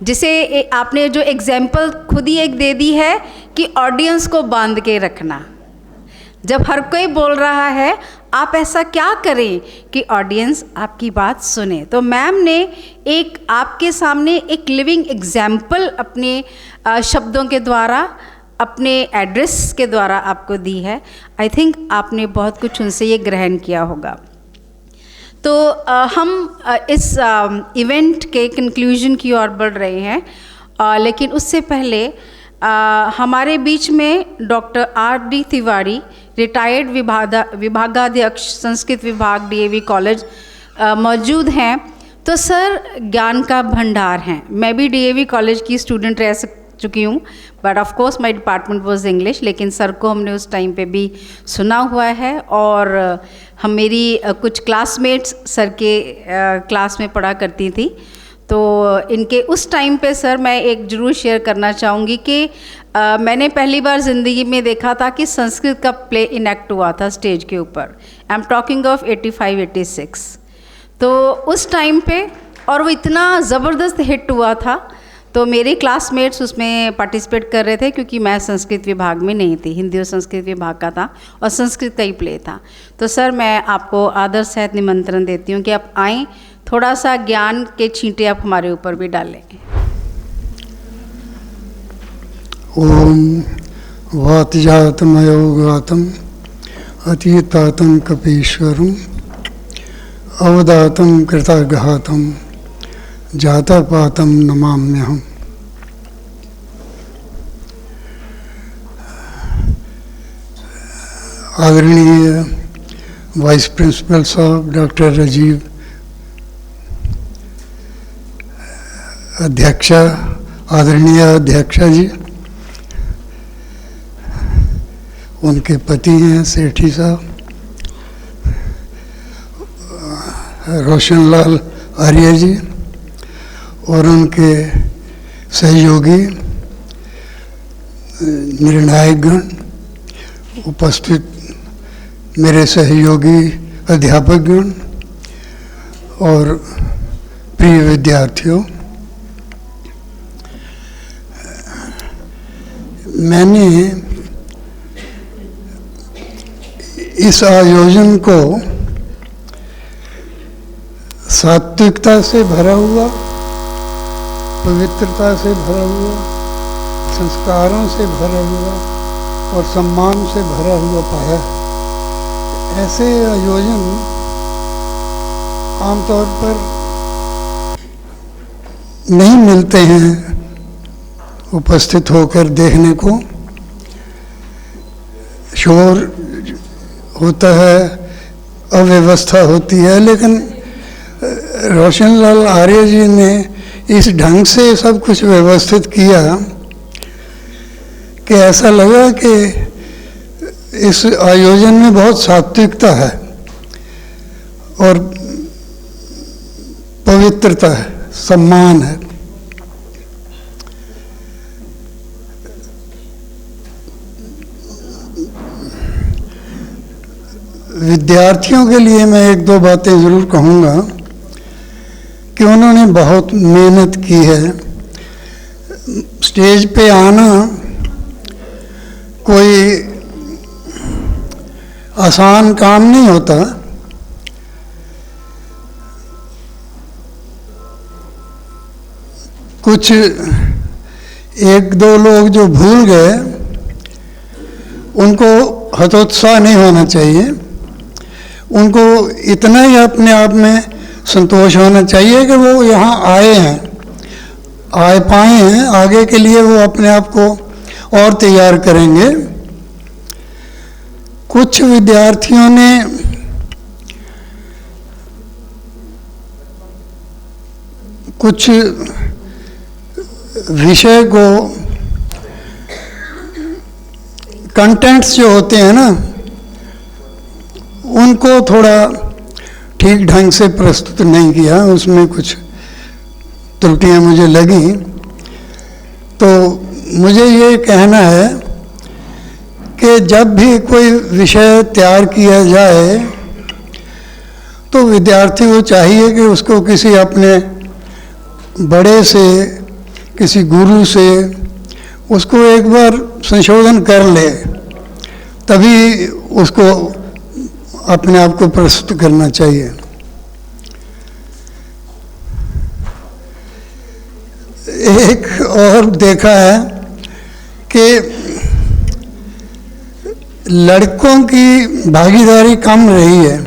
जिसे आपने जो एग्जाम्पल खुद ही एक दे दी है कि ऑडियंस को बांध के रखना. जब हर कोई बोल रहा है आप ऐसा क्या करें कि ऑडियंस आपकी बात सुने. तो मैम ने एक आपके सामने एक लिविंग एग्जाम्पल अपने शब्दों के द्वारा, अपने एड्रेस के द्वारा आपको दी है. आई थिंक आपने बहुत कुछ उनसे ये ग्रहण किया होगा. तो हम इस इवेंट के कंक्लूजन की ओर बढ़ रहे हैं, लेकिन उससे पहले हमारे बीच में डॉक्टर R.D. तिवारी, रिटायर्ड विभागाध्यक्ष संस्कृत विभाग DAV कॉलेज मौजूद हैं. तो सर ज्ञान का भंडार हैं. मैं भी DAV कॉलेज की स्टूडेंट रह चुकी हूँ, but of course my department was English, लेकिन सर को हमने उस टाइम पे भी सुना हुआ है. और हम मेरी कुछ क्लासमेट्स सर के क्लास में पढ़ा करती थी. तो इनके उस टाइम पे सर मैं एक ज़रूर शेयर करना चाहूँगी कि मैंने पहली बार ज़िंदगी में देखा था कि संस्कृत का प्ले इनेक्ट हुआ था स्टेज के ऊपर. I am talking of 85-86. तो उस टाइम पे, और वो इतना ज़बरदस्त हिट हुआ था. तो मेरे क्लासमेट्स उसमें पार्टिसिपेट कर रहे थे क्योंकि मैं संस्कृत विभाग में नहीं थी, हिंदी और संस्कृत विभाग का था और संस्कृत का ही प्ले था. तो सर मैं आपको आदर सहित निमंत्रण देती हूँ कि आप आएँ, थोड़ा सा ज्ञान के छींटे आप हमारे ऊपर भी डालें. ओम वातजातमयोगातम अतीतातम कपीश्वरम अवदातम कृताघातम जातापातम नमाम्यहम्. आदरणीय वाइस प्रिंसिपल साहब डॉक्टर राजीव, अध्यक्षा, आदरणीय अध्यक्षा जी, उनके पति हैं सेठी साहब रोशनलाल आर्य जी, और उनके सहयोगी निर्णायकगण, उपस्थित मेरे सहयोगी अध्यापकगण और प्रिय विद्यार्थियों. मैंने इस आयोजन को सात्विकता से भरा हुआ, पवित्रता से भरा हुआ, संस्कारों से भरा हुआ और सम्मान से भरा हुआ पाया. ऐसे आयोजन आमतौर पर नहीं मिलते हैं उपस्थित होकर देखने को. शोर होता है, अव्यवस्था होती है, लेकिन रोशनलाल आर्य जी ने इस ढंग से सब कुछ व्यवस्थित किया कि ऐसा लगा कि इस आयोजन में बहुत सात्विकता है और पवित्रता है, सम्मान है. विद्यार्थियों के लिए मैं एक दो बातें ज़रूर कहूँगा कि उन्होंने बहुत मेहनत की है. स्टेज पे आना कोई आसान काम नहीं होता. कुछ एक दो लोग जो भूल गए उनको हतोत्साह नहीं होना चाहिए. उनको इतना ही अपने आप में संतोष होना चाहिए कि वो यहाँ आए हैं, आए पाए हैं. आगे के लिए वो अपने आप को और तैयार करेंगे. कुछ विद्यार्थियों ने कुछ विषय को, कंटेंट्स जो होते हैं ना, उनको थोड़ा ठीक ढंग से प्रस्तुत नहीं किया, उसमें कुछ त्रुटियां मुझे लगी। तो मुझे ये कहना है कि जब भी कोई विषय तैयार किया जाए तो विद्यार्थी को चाहिए कि उसको किसी अपने बड़े से, किसी गुरु से उसको एक बार संशोधन कर ले, तभी उसको अपने आप को प्रस्तुत करना चाहिए। एक और देखा है कि लड़कों की भागीदारी कम रही है,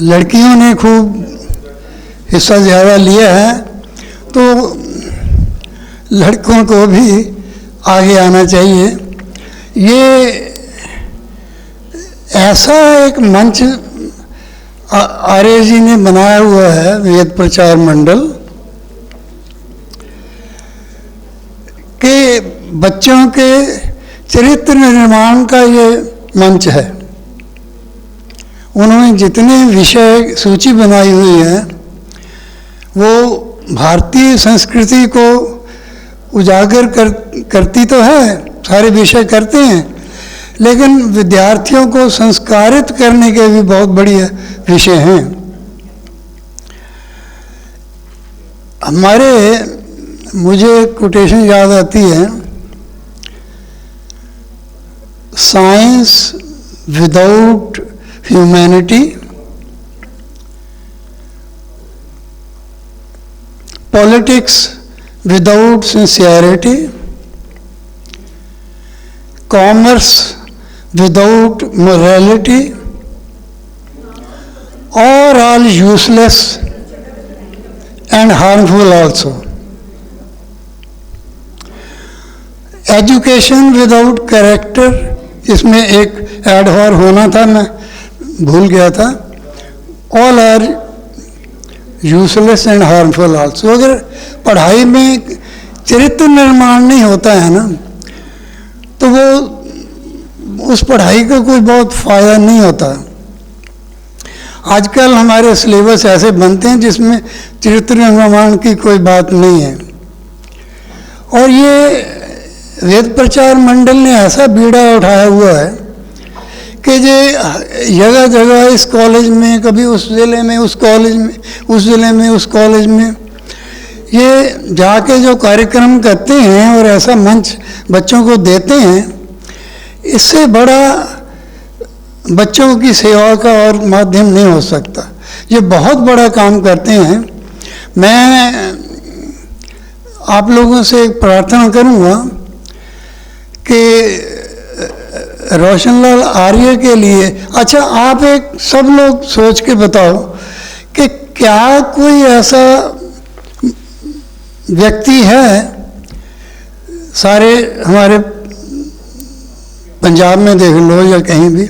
लड़कियों ने खूब हिस्सा ज़्यादा लिया है, तो लड़कों को भी आगे आना चाहिए। ये ऐसा एक मंच आर्य जी ने बनाया हुआ है, वेद प्रचार मंडल, कि बच्चों के चरित्र निर्माण का ये मंच है। उन्होंने जितने विषय सूची बनाई हुई है वो भारतीय संस्कृति को उजागर करती तो है, सारे विषय करते हैं, लेकिन विद्यार्थियों को संस्कारित करने के भी बहुत बढ़िया विषय हैं। मुझे कोटेशन याद आती है, science without humanity, politics without sincerity, commerce without morality, or all useless and harmful also. Education without character, इसमें एक ऐड और होना था, मैं भूल गया था, all are useless and harmful also. अगर पढ़ाई में चरित्र निर्माण नहीं होता है ना, तो वो उस पढ़ाई का कोई बहुत फ़ायदा नहीं होता। आजकल हमारे सिलेबस ऐसे बनते हैं जिसमें चरित्र निर्माण की कोई बात नहीं है। और ये वेद प्रचार मंडल ने ऐसा बीड़ा उठाया हुआ है कि जे जगह जगह इस कॉलेज में, कभी उस ज़िले में, उस कॉलेज में, उस ज़िले में, उस कॉलेज में, ये जाके जो कार्यक्रम करते हैं और ऐसा मंच बच्चों को देते हैं, इससे बड़ा बच्चों की सेवा का और माध्यम नहीं हो सकता। ये बहुत बड़ा काम करते हैं। मैं आप लोगों से एक प्रार्थना करूंगा कि रोशनलाल आर्य के लिए, अच्छा आप एक सब लोग सोच के बताओ कि क्या कोई ऐसा व्यक्ति है सारे हमारे पंजाब में देख लो या कहीं भी,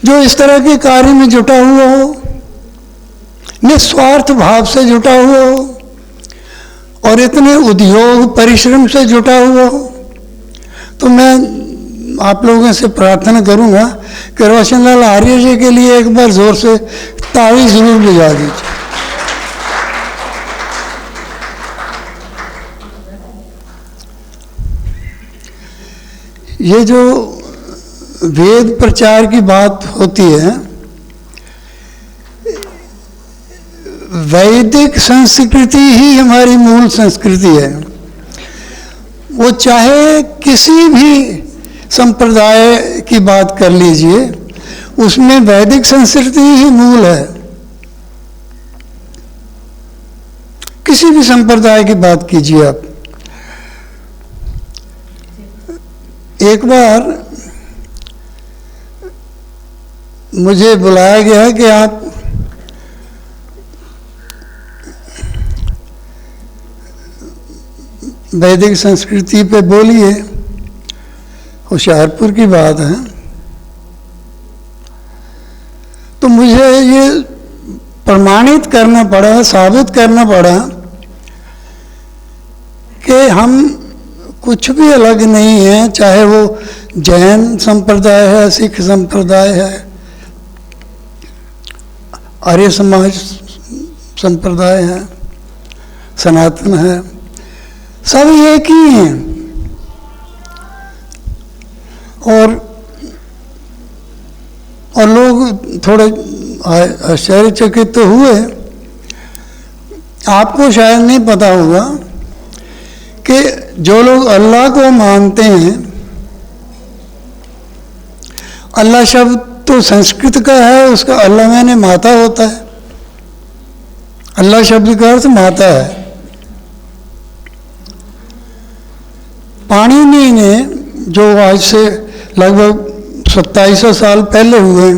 जो इस तरह के कार्य में जुटा हुआ हो, निस्वार्थ भाव से जुटा हुआ हो और इतने उद्योग परिश्रम से जुटा हुआ हो। तो मैं आप लोगों से प्रार्थना करूंगा कि रोशनलाल आर्य जी के लिए एक बार जोर से ताली जरूर बजा दीजिए। ये जो वेद प्रचार की बात होती है, वैदिक संस्कृति ही हमारी मूल संस्कृति है। वो चाहे किसी भी संप्रदाय की बात कर लीजिए, उसमें वैदिक संस्कृति ही मूल है। किसी भी संप्रदाय की बात कीजिए आप। एक बार मुझे बुलाया गया कि आप वैदिक संस्कृति पे बोलिए। होशियारपुर की बात है। तो मुझे ये प्रमाणित करना पड़ा, साबित करना पड़ा के हम कुछ भी अलग नहीं हैं, चाहे वो जैन संप्रदाय है, सिख संप्रदाय है, आर्य समाज संप्रदाय है, सनातन है, सब एक ही हैं। और लोग थोड़े आश्चर्यचकित तो हुए। आपको शायद नहीं पता होगा कि जो लोग अल्लाह को मानते हैं, अल्लाह शब्द तो संस्कृत का है, उसका अल्लाह माने माता होता है। अल्लाह शब्द का अर्थ माता है। पाणिनि ने, जो आज से लगभग 2700 साल पहले हुए,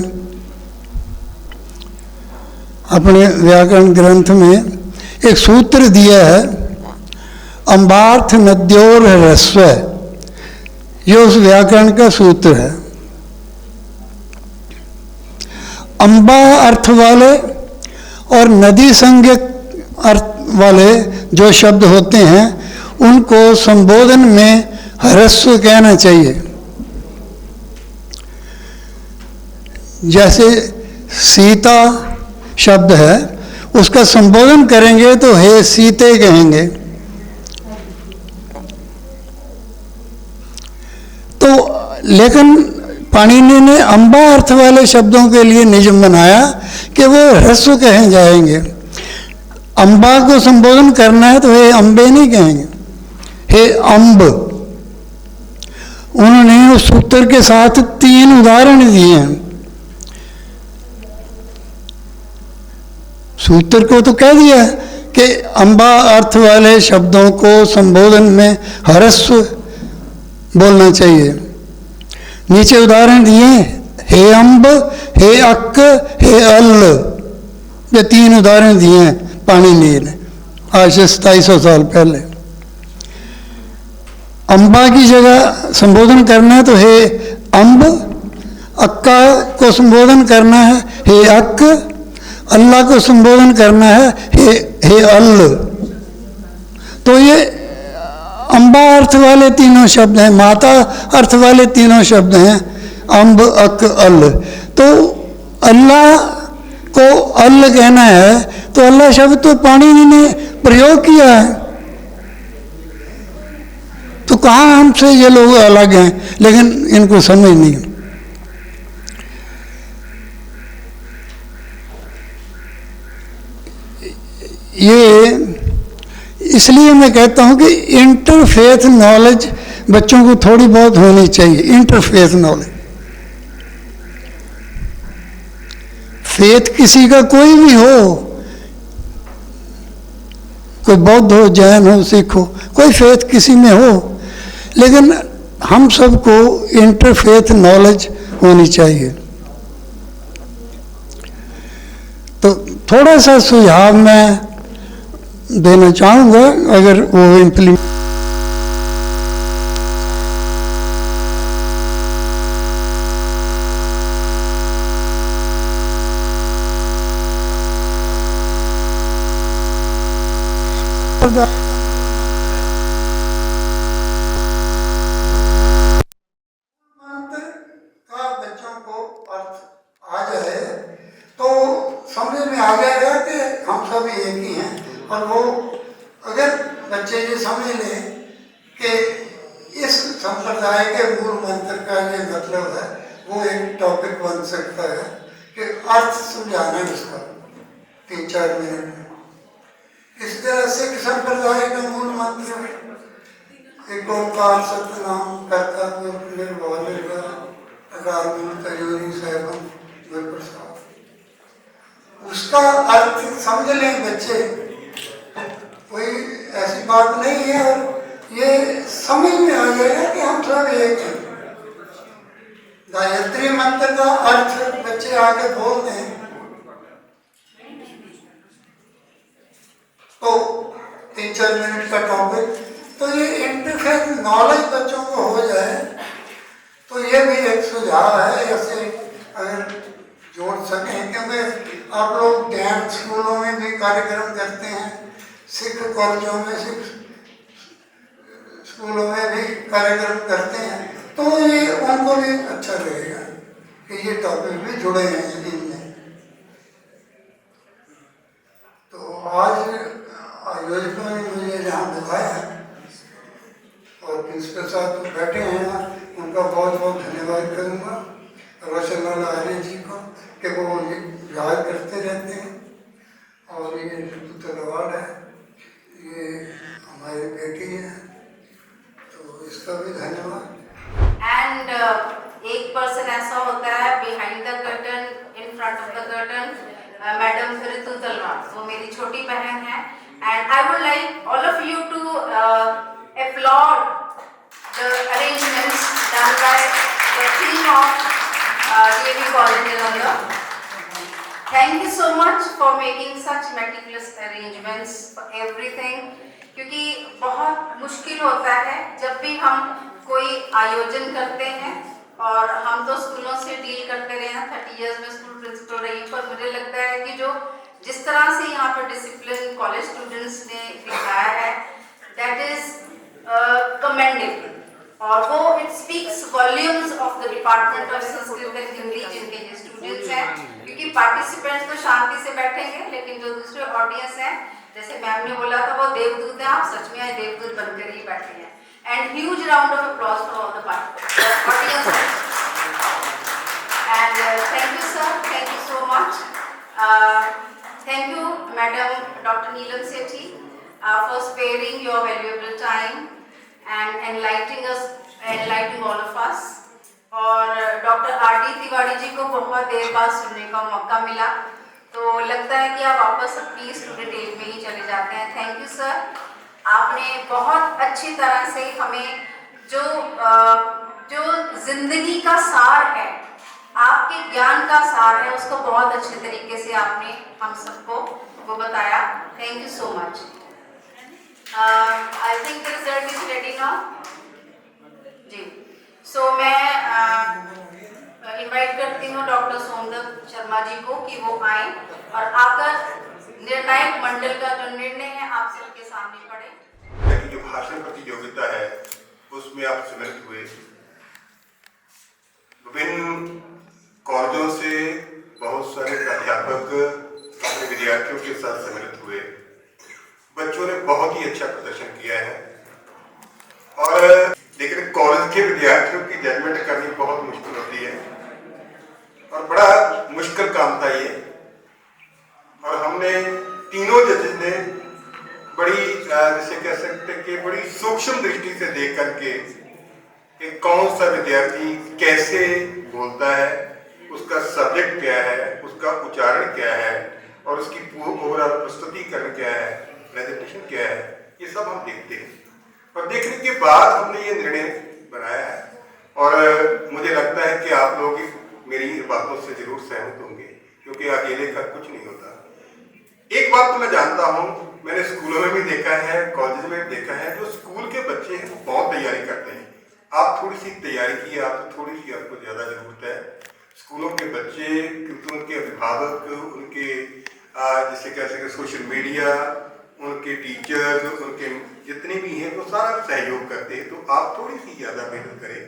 अपने व्याकरण ग्रंथ में एक सूत्र दिया है, अम्बार्थ नद्योर ह्रस्व, ये उस व्याकरण का सूत्र है। अम्बा अर्थ वाले और नदी संज्ञक अर्थ वाले जो शब्द होते हैं, उनको संबोधन में ह्रस्व कहना चाहिए। जैसे सीता शब्द है, उसका संबोधन करेंगे तो हे सीते कहेंगे। तो लेकिन पाणिनि ने अम्बा अर्थ वाले शब्दों के लिए नियम बनाया कि वो ह्रस्व कहे जाएंगे। अम्बा को संबोधन करना है तो हे अम्बे नहीं कहेंगे, हे अम्ब। उन्होंने उस सूत्र के साथ 3 उदाहरण दिए हैं। सूत्र को तो कह दिया कि अम्बा अर्थ वाले शब्दों को संबोधन में ह्रस्व बोलना चाहिए। नीचे उदाहरण दिए, हे अम्ब, हे अक्क, हे अल्ल, ये 3 उदाहरण दिए हैं पाणिनि ने आज से 2700 साल पहले। अम्बा की जगह संबोधन करना है तो हे अम्ब, अक्का को संबोधन करना है हे अक्क, अल्लाह को संबोधन करना है हे अल्ल। तो ये अम्बा अर्थ वाले तीनों शब्द हैं, माता अर्थ वाले तीनों शब्द हैं, अम्ब, अक, अल्ल। तो अल्लाह को अल्ल कहना है तो अल्लाह शब्द तो पाणिनि ने प्रयोग किया है। तो कहाँ हमसे ये लोग अलग हैं, लेकिन इनको समझ नहीं। ये इसलिए मैं कहता हूँ कि इंटरफेथ नॉलेज बच्चों को थोड़ी बहुत होनी चाहिए। इंटरफेथ नॉलेज, फेथ किसी का कोई भी हो, कोई बौद्ध हो, जैन हो, सिख हो, कोई फेथ किसी में हो, लेकिन हम सबको इंटरफेथ नॉलेज होनी चाहिए। तो थोड़ा सा सुझाव मैं देना चाहूँगा, अगर वो इम्प्लीमेंट का बच्चों को अर्थ आ जाए तो समझ में आ जाएगा कि हम सब एक ही हैं। और वो अगर बच्चे ये समझ लें कि इस संप्रदाय के मूल मंत्र का ये मतलब है, वो एक टॉपिक बन सकता है कि अर्थ समझाना इसका 3-4 मिनट में। इस तरह सिख संप्रदाय का मूल मंत्र एक ओंकार सतनाम करता निर्भव निर्भय अकाल मूर्त अजूनी सहबन गुरप्रसाद, उसका अर्थ समझ लें बच्चे, कोई ऐसी बात नहीं है। और ये समझ में आ जाएगा कि हम सब एक हैं। गायत्री मंत्र का अर्थ बच्चे आके बोल दें तो 3-4 मिनट का टॉपिक, तो ये इंटरफेथ नॉलेज बच्चों को हो जाए तो ये भी एक सुझाव है। ऐसे अगर जोड़ सकें, क्योंकि आप लोग डैम स्कूलों में भी कार्यक्रम करते हैं, सिख कॉलेजों में, सिख स्कूलों में भी कार्यक्रम करते हैं, तो ये उनको भी अच्छा लगेगा कि ये टॉपिक भी जुड़े हैं इनमें। तो आज आयोजकों ने मुझे यहाँ बुलाया और प्रिंसिपल साहब तो बैठे हैं, उनका बहुत बहुत धन्यवाद करूँगा रोशन लाल आर्य जी को कि वो याद करते रहते हैं। और ये पुत्र अवार्ड है, ये हमारी बेटी है, तो इसका भी धन्यवाद। एंड एक पर्सन ऐसा होता है behind the curtain, in front of the curtain, madam Ritu Talwar, वो मेरी छोटी बहन है। And I would like all of you to applaud the arrangements done by the team of DAV College Jalandhar. Thank you so much for making such meticulous arrangements for everything, क्योंकि बहुत मुश्किल होता है जब भी हम कोई आयोजन करते हैं, और हम तो स्कूलों से डील करते रहे हैं, 30 इयर्स में स्कूल प्रिंसिपल रही हूँ, पर मुझे लगता है कि जो जिस तरह से यहाँ पर डिसिप्लिन कॉलेज स्टूडेंट्स ने दिखाया है, दैट इज कमेंडेबल, और वो it speaks volumes of the department of Sanskrit and Hindi जिनके ये स्टूडेंट्स हैं, क्योंकि पार्टिसिपेंट्स तो शांति से बैठेंगे, लेकिन जो दूसरे ऑडियंस हैं, जैसे मैम ने बोला था, वो देवदूत हैं, आप सच में देवदूत बनकर ही बैठे हैं। And huge round of applause for all the audience. And thank you sir, thank you so much, thank you madam doctor Neelam Sethi for sparing your valuable time and enlightening all of us। और doctor RD. Tiwari ji को बहुत देर बाद सुनने का मौका मिला, तो लगता है कि आप वापस अपनी स्टूडेंट एज में ही चले जाते हैं। थैंक यू सर, आपने बहुत अच्छी तरह से हमें जो जिंदगी का सार है, आपके ज्ञान का सार है, उसको बहुत अच्छे तरीके से आपने हम सबको वो बताया। Thank you so much. I think the result is ready now. जी, so मैं इनवाइट करती हूँ डॉक्टर सोमदत्त शर्मा जी को कि वो आए और आकर निर्णायक मंडल का जो निर्णय है आप सबके सामने पढ़े। लेकिन जो भाषण प्रतियोगिता है उसमें आप सम्मिलित हुए, विभिन्न कॉलेजों से बहुत सारे प्राध्यापक अपने विद्यार्थियों के साथ सम्मिलित हुए। बच्चों ने बहुत ही अच्छा प्रदर्शन किया है, और लेकिन कॉलेज के विद्यार्थियों की जजमेंट करनी बहुत मुश्किल होती है, और बड़ा मुश्किल काम था ये। और हमने तीनों जजेस ने बड़ी जैसे कह सकते हैं कि बड़ी सूक्ष्म दृष्टि से देख करके कि कौन सा विद्यार्थी कैसे बोलता है, उसका सब्जेक्ट क्या है, उसका उच्चारण क्या है, और उसकी ओवरऑल प्रस्तुतिकरण क्या है, प्रेजेंटेशन क्या है, ये सब हम देखते हैं। और देखने के बाद हमने ये निर्णय बनाया है, और मुझे लगता है कि आप लोग मेरी बातों से जरूर सहमत होंगे, क्योंकि अकेले का कुछ नहीं होता। एक बात तो मैं जानता हूँ, मैंने स्कूलों में भी देखा है, कॉलेज में भी देखा है, जो स्कूल के बच्चे हैं वो बहुत तैयारी करते हैं। आप थोड़ी सी तैयारी की, आप थोड़ी सी आपको ज़्यादा जरूरत है। स्कूलों के बच्चे, क्योंकि उनके अभिभावक, उनके जैसे कह सके सोशल मीडिया, उनके टीचर्स, उनके जितने भी हैं वो सारा सहयोग करते हैं। तो आप थोड़ी सी ज़्यादा मेहनत करें,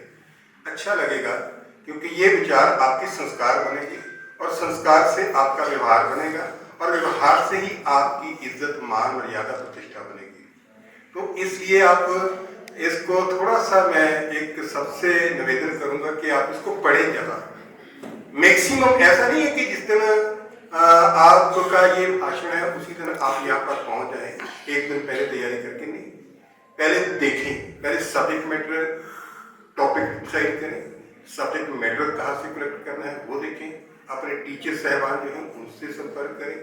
अच्छा लगेगा, क्योंकि ये विचार आपके संस्कार बनेंगे, और संस्कार से आपका व्यवहार बनेगा, और व्यवहार से ही आपकी इज्जत, मान, मर्यादा, प्रतिष्ठा बनेगी। तो इसलिए आप इसको थोड़ा सा मैं एक सबसे निवेदन करूँगा कि आप इसको पढ़ें ज़्यादा। मैक्सिमम ऐसा नहीं है कि जिस दिन आपका ये भाषण है उसी दिन आप यहाँ पर पहुँच जाएं, एक दिन पहले तैयारी करके नहीं। पहले देखें, पहले सब्जेक्ट मैटर टॉपिक डिसाइड करें, सब्जेक्ट मैटर कहाँ से कलेक्ट करना है वो देखें, अपने टीचर साहबान जो हैं उनसे संपर्क करें,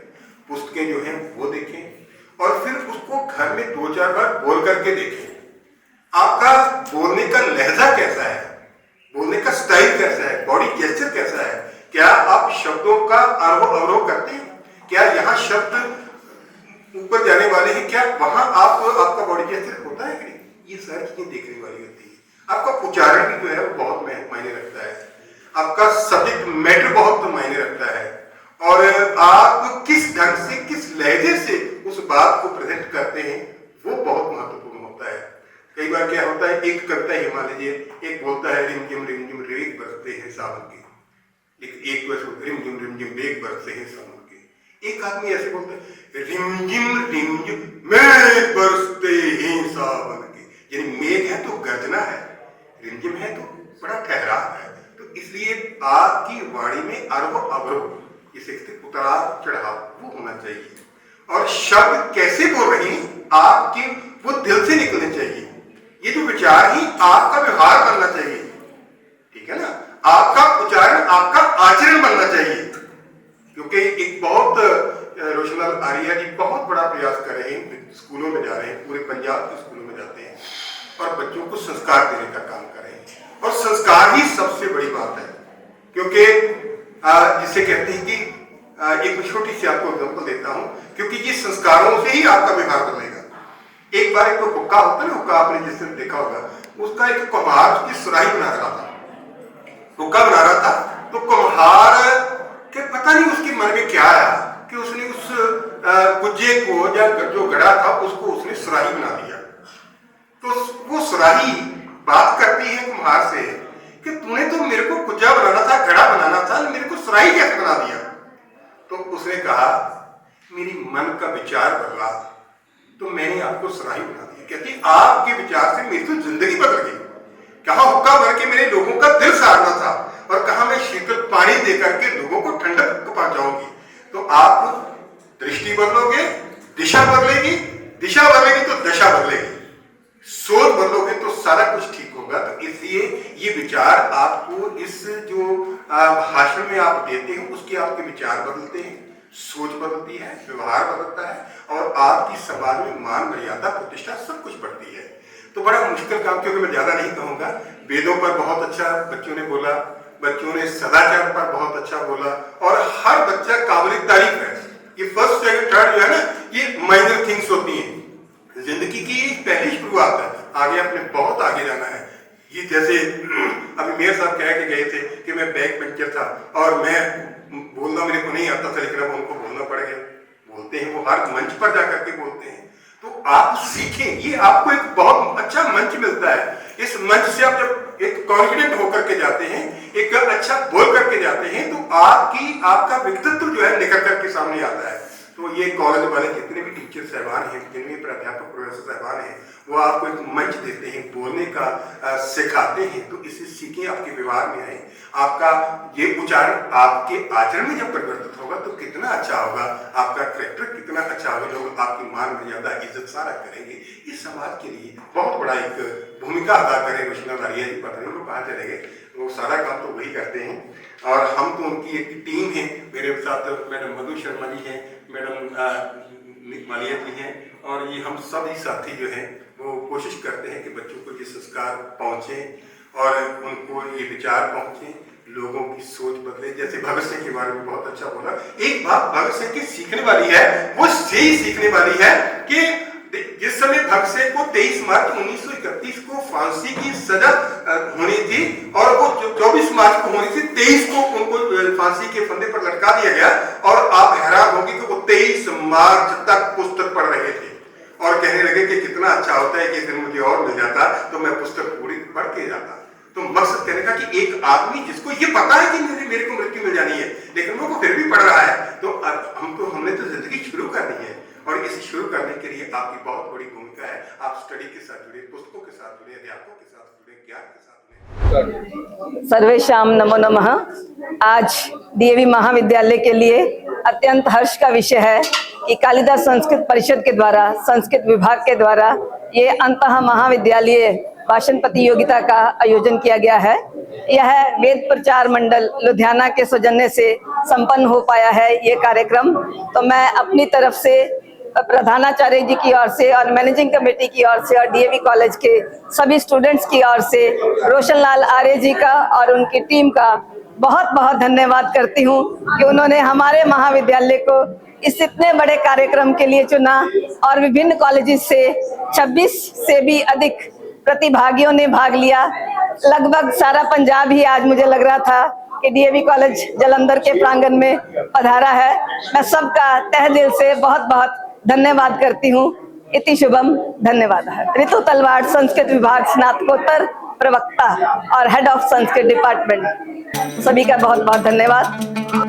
पुस्तकें जो हैं वो देखें, और फिर उसको घर में 2-4 बार बोल करके देखें। आपका बोलने का लहजा कैसा है, बोलने का स्टाइल कैसा है, बॉडी जेस्चर कैसा है, क्या आप शब्दों का आरोह अवरोह करते हैं, क्या यहाँ शब्द ऊपर जाने वाले हैं, क्या वहां आपका बॉडी जेस्चर होता है कि नहीं, ये सारी चीजें देखने वाली होती है। आपका उच्चारण भी जो है वो बहुत मायने रखता है, आपका सब्जेक्ट मैटर बहुत मायने रखता है, और आप किस ढंग से, किस लहजे से उस बात को प्रेजेंट करते हैं वो बहुत महत्वपूर्ण होता है। कई कई बार क्या होता है, एक कविता ही मान लीजिए, एक बोलता है रिमझिम रेग बरसते हैं सावन के, एक रिमझिम रेग बरसते हैं सावन के। एक आदमी ऐसे बोलता है रिमझिम मेघ बरसते हैं सावन के, यानी मेघ है तो गर्जना है, रिमझिम है तो बड़ा ठहराव है। तो इसलिए आपकी वाणी में आरोह अवरोह, इसे उतार चढ़ाव वो होना चाहिए, और शब्द कैसे बोल रही हैं आपके वो दिल से निकलने चाहिए। ये जो विचार ही आपका व्यवहार बनना चाहिए, ठीक है ना, आपका उच्चारण आपका आचरण बनना चाहिए। क्योंकि एक बहुत रोशनलाल आर्या जी बहुत बड़ा प्रयास कर रहे हैं, स्कूलों में जा रहे हैं, पूरे पंजाब के स्कूलों में जाते हैं और बच्चों को संस्कार देने का काम कर रहे हैं। और संस्कार ही सबसे बड़ी बात है, क्योंकि जिसे कहते हैं कि एक छोटी सी आपको एग्जाम्पल देता हूं, क्योंकि ये संस्कारों से ही आपका व्यवहार बनेगा। एक बार एक तो हुक्का होता है ना, हुक्का आपने जिस दिन देखा होगा, उसका एक कुम्हार उसकी सुराही बना रहा था, हुक्का बना रहा था, तो कुम्हार के पता नहीं उसके मन में क्या आया कि उसने उस कुज्जे को या जो गड़ा था उसको उसने सुराही बना दिया। तो वो सुराही बात करती है कुम्हार से कि तूने तो मेरे को कुज्जा बनाना था, घड़ा बनाना था, मेरे को सुराही कैसे बना दिया? तो उसने कहा मेरी मन का विचार बदला तो मैंने आपको सुराही बना दिया। कहती आपके विचार से मेरी तो जिंदगी बदल गई। कहा हुक्का भर के मेरे लोगों का दिल सारना था, और कहा मैं शीतल पानी देकर के लोगों को ठंडक पहुंचाऊंगी। तो आप दृष्टि बदलोगे, दिशा बदलेगी, दिशा बदलेगी तो दशा बदलेगी, सोच बदलोगे तो सारा कुछ ठीक होगा। तो इसलिए ये विचार आपको इस जो भाषण में आप देते हैं उसके आपके विचार बदलते हैं, सोच बदलती है, व्यवहार बदलता है, और आपकी समाज में मान मर्यादा प्रतिष्ठा सब कुछ बढ़ती है। तो बड़ा मुश्किल काम, क्योंकि मैं ज्यादा नहीं कहूंगा। वेदों पर बहुत अच्छा बच्चों ने बोला, बच्चों ने सदाचार पर बहुत अच्छा बोला, और हर बच्चा काबिल तारीफ है। ये फर्स्ट सेकंड थर्ड जो है ना, ये माइनर थिंग्स होती हैं, जिंदगी की पहली शुरुआत है, आगे आपने बहुत आगे जाना है। ये जैसे अभी मेयर साहब कह के गए थे कि मैं बैक बेंचर था और मैं बोलना मेरे को नहीं आता था, लेकिन अब उनको बोलना पड़ गया। बोलते हैं वो हर मंच पर जाकर के बोलते हैं। तो आप सीखें, ये आपको एक बहुत अच्छा मंच मिलता है। इस मंच से आप जब एक कॉन्फिडेंट होकर के जाते हैं, एक अच्छा बोल करके जाते हैं, तो आपका व्यक्तित्व जो है निकल करके सामने आता है। तो ये कॉलेज वाले जितने भी टीचर साहबान हैं, जितने भी प्राध्यापक प्रोफेसर साहबान हैं, वो आपको एक मंच देते हैं, बोलने का सिखाते हैं। तो इसे सीखें, आपके व्यवहार में आए, आपका ये उच्चारण आपके आचरण में जब परिवर्तित होगा तो कितना अच्छा होगा, आपका कैरेक्टर कितना अच्छा होगा, लोग आपकी मान मर्यादा इज्जत सारा करेंगे। ये समाज के लिए बहुत बड़ा एक भूमिका अदा करें। रोशनलाल आर्या जी पता नहीं वो कहाँ चले गए, वो सारा काम तो वही करते हैं, और हम तो उनकी एक टीम है। मेरे साथ मैडम मधु शर्मा जी हैं, मैडम मालिया जी हैं, और ये हम सभी साथी जो हैं वो कोशिश करते हैं कि बच्चों को ये संस्कार पहुँचे और उनको ये विचार पहुँचे, लोगों की सोच बदले। जैसे भगत सिंह के बारे में बहुत अच्छा बोला। एक बात भगत सिंह की सीखने वाली है, वो यही सीखने वाली है कि जिस समय भगत सिंह को 23 मार्च 1931 को फांसी की सजा होनी थी, और वो 24 मार्च को होनी थी, 23 को उनको फांसी के फंदे पर लटका दिया गया। और आप हैरान होंगे कि वो 23 मार्च तक पुस्तक पढ़ रहे थे और कहने लगे कि कितना अच्छा होता है कि दिन मुझे और मिल जाता तो मैं पुस्तक पूरी पढ़ के जाता। तो मकसद कहने का कि एक आदमी जिसको ये पता है कि मेरे को मृत्यु मिल जानी है, लेकिन वो फिर भी पढ़ रहा है। तो हमने तो जिंदगी शुरू करनी है, और इसे शुरू करने के लिए आपकी बहुत बड़ी भूमिका है। आप स्टडी के साथ जुड़े, पुस्तकों के साथ जुड़े, अध्यापकों के साथ जुड़े, ज्ञान के साथ जुड़े। सर्वेशाम नमो नमः। आज डीएवी महाविद्यालय के लिए अत्यंत हर्ष का विषय है कि कालिदास संस्कृत परिषद के द्वारा, संस्कृत विभाग के द्वारा ये अंतः महाविद्यालय भाषण प्रतियोगिता का आयोजन किया गया है। यह वेद प्रचार मंडल लुधियाना के सौजन्य से संपन्न हो पाया है ये कार्यक्रम। तो मैं अपनी तरफ से प्रधानाचार्य जी की ओर से और मैनेजिंग कमेटी की ओर से और डीएवी कॉलेज के सभी स्टूडेंट्स की ओर से रोशनलाल आर्य जी का और उनकी टीम का बहुत बहुत धन्यवाद करती हूँ कि उन्होंने हमारे महाविद्यालय को इस इतने बड़े कार्यक्रम के लिए चुना, और विभिन्न कॉलेजेस से 26 से भी अधिक प्रतिभागियों ने भाग लिया। लगभग सारा पंजाब ही आज मुझे लग रहा था कि डीएवी कॉलेज जालंधर के प्रांगण में पधारा है। मैं सबका तहे दिल से बहुत बहुत धन्यवाद करती हूँ। इति शुभम। धन्यवाद। ऋतु तलवाड़, संस्कृत विभाग स्नातकोत्तर प्रवक्ता और हेड ऑफ संस्कृत डिपार्टमेंट, सभी का बहुत बहुत धन्यवाद।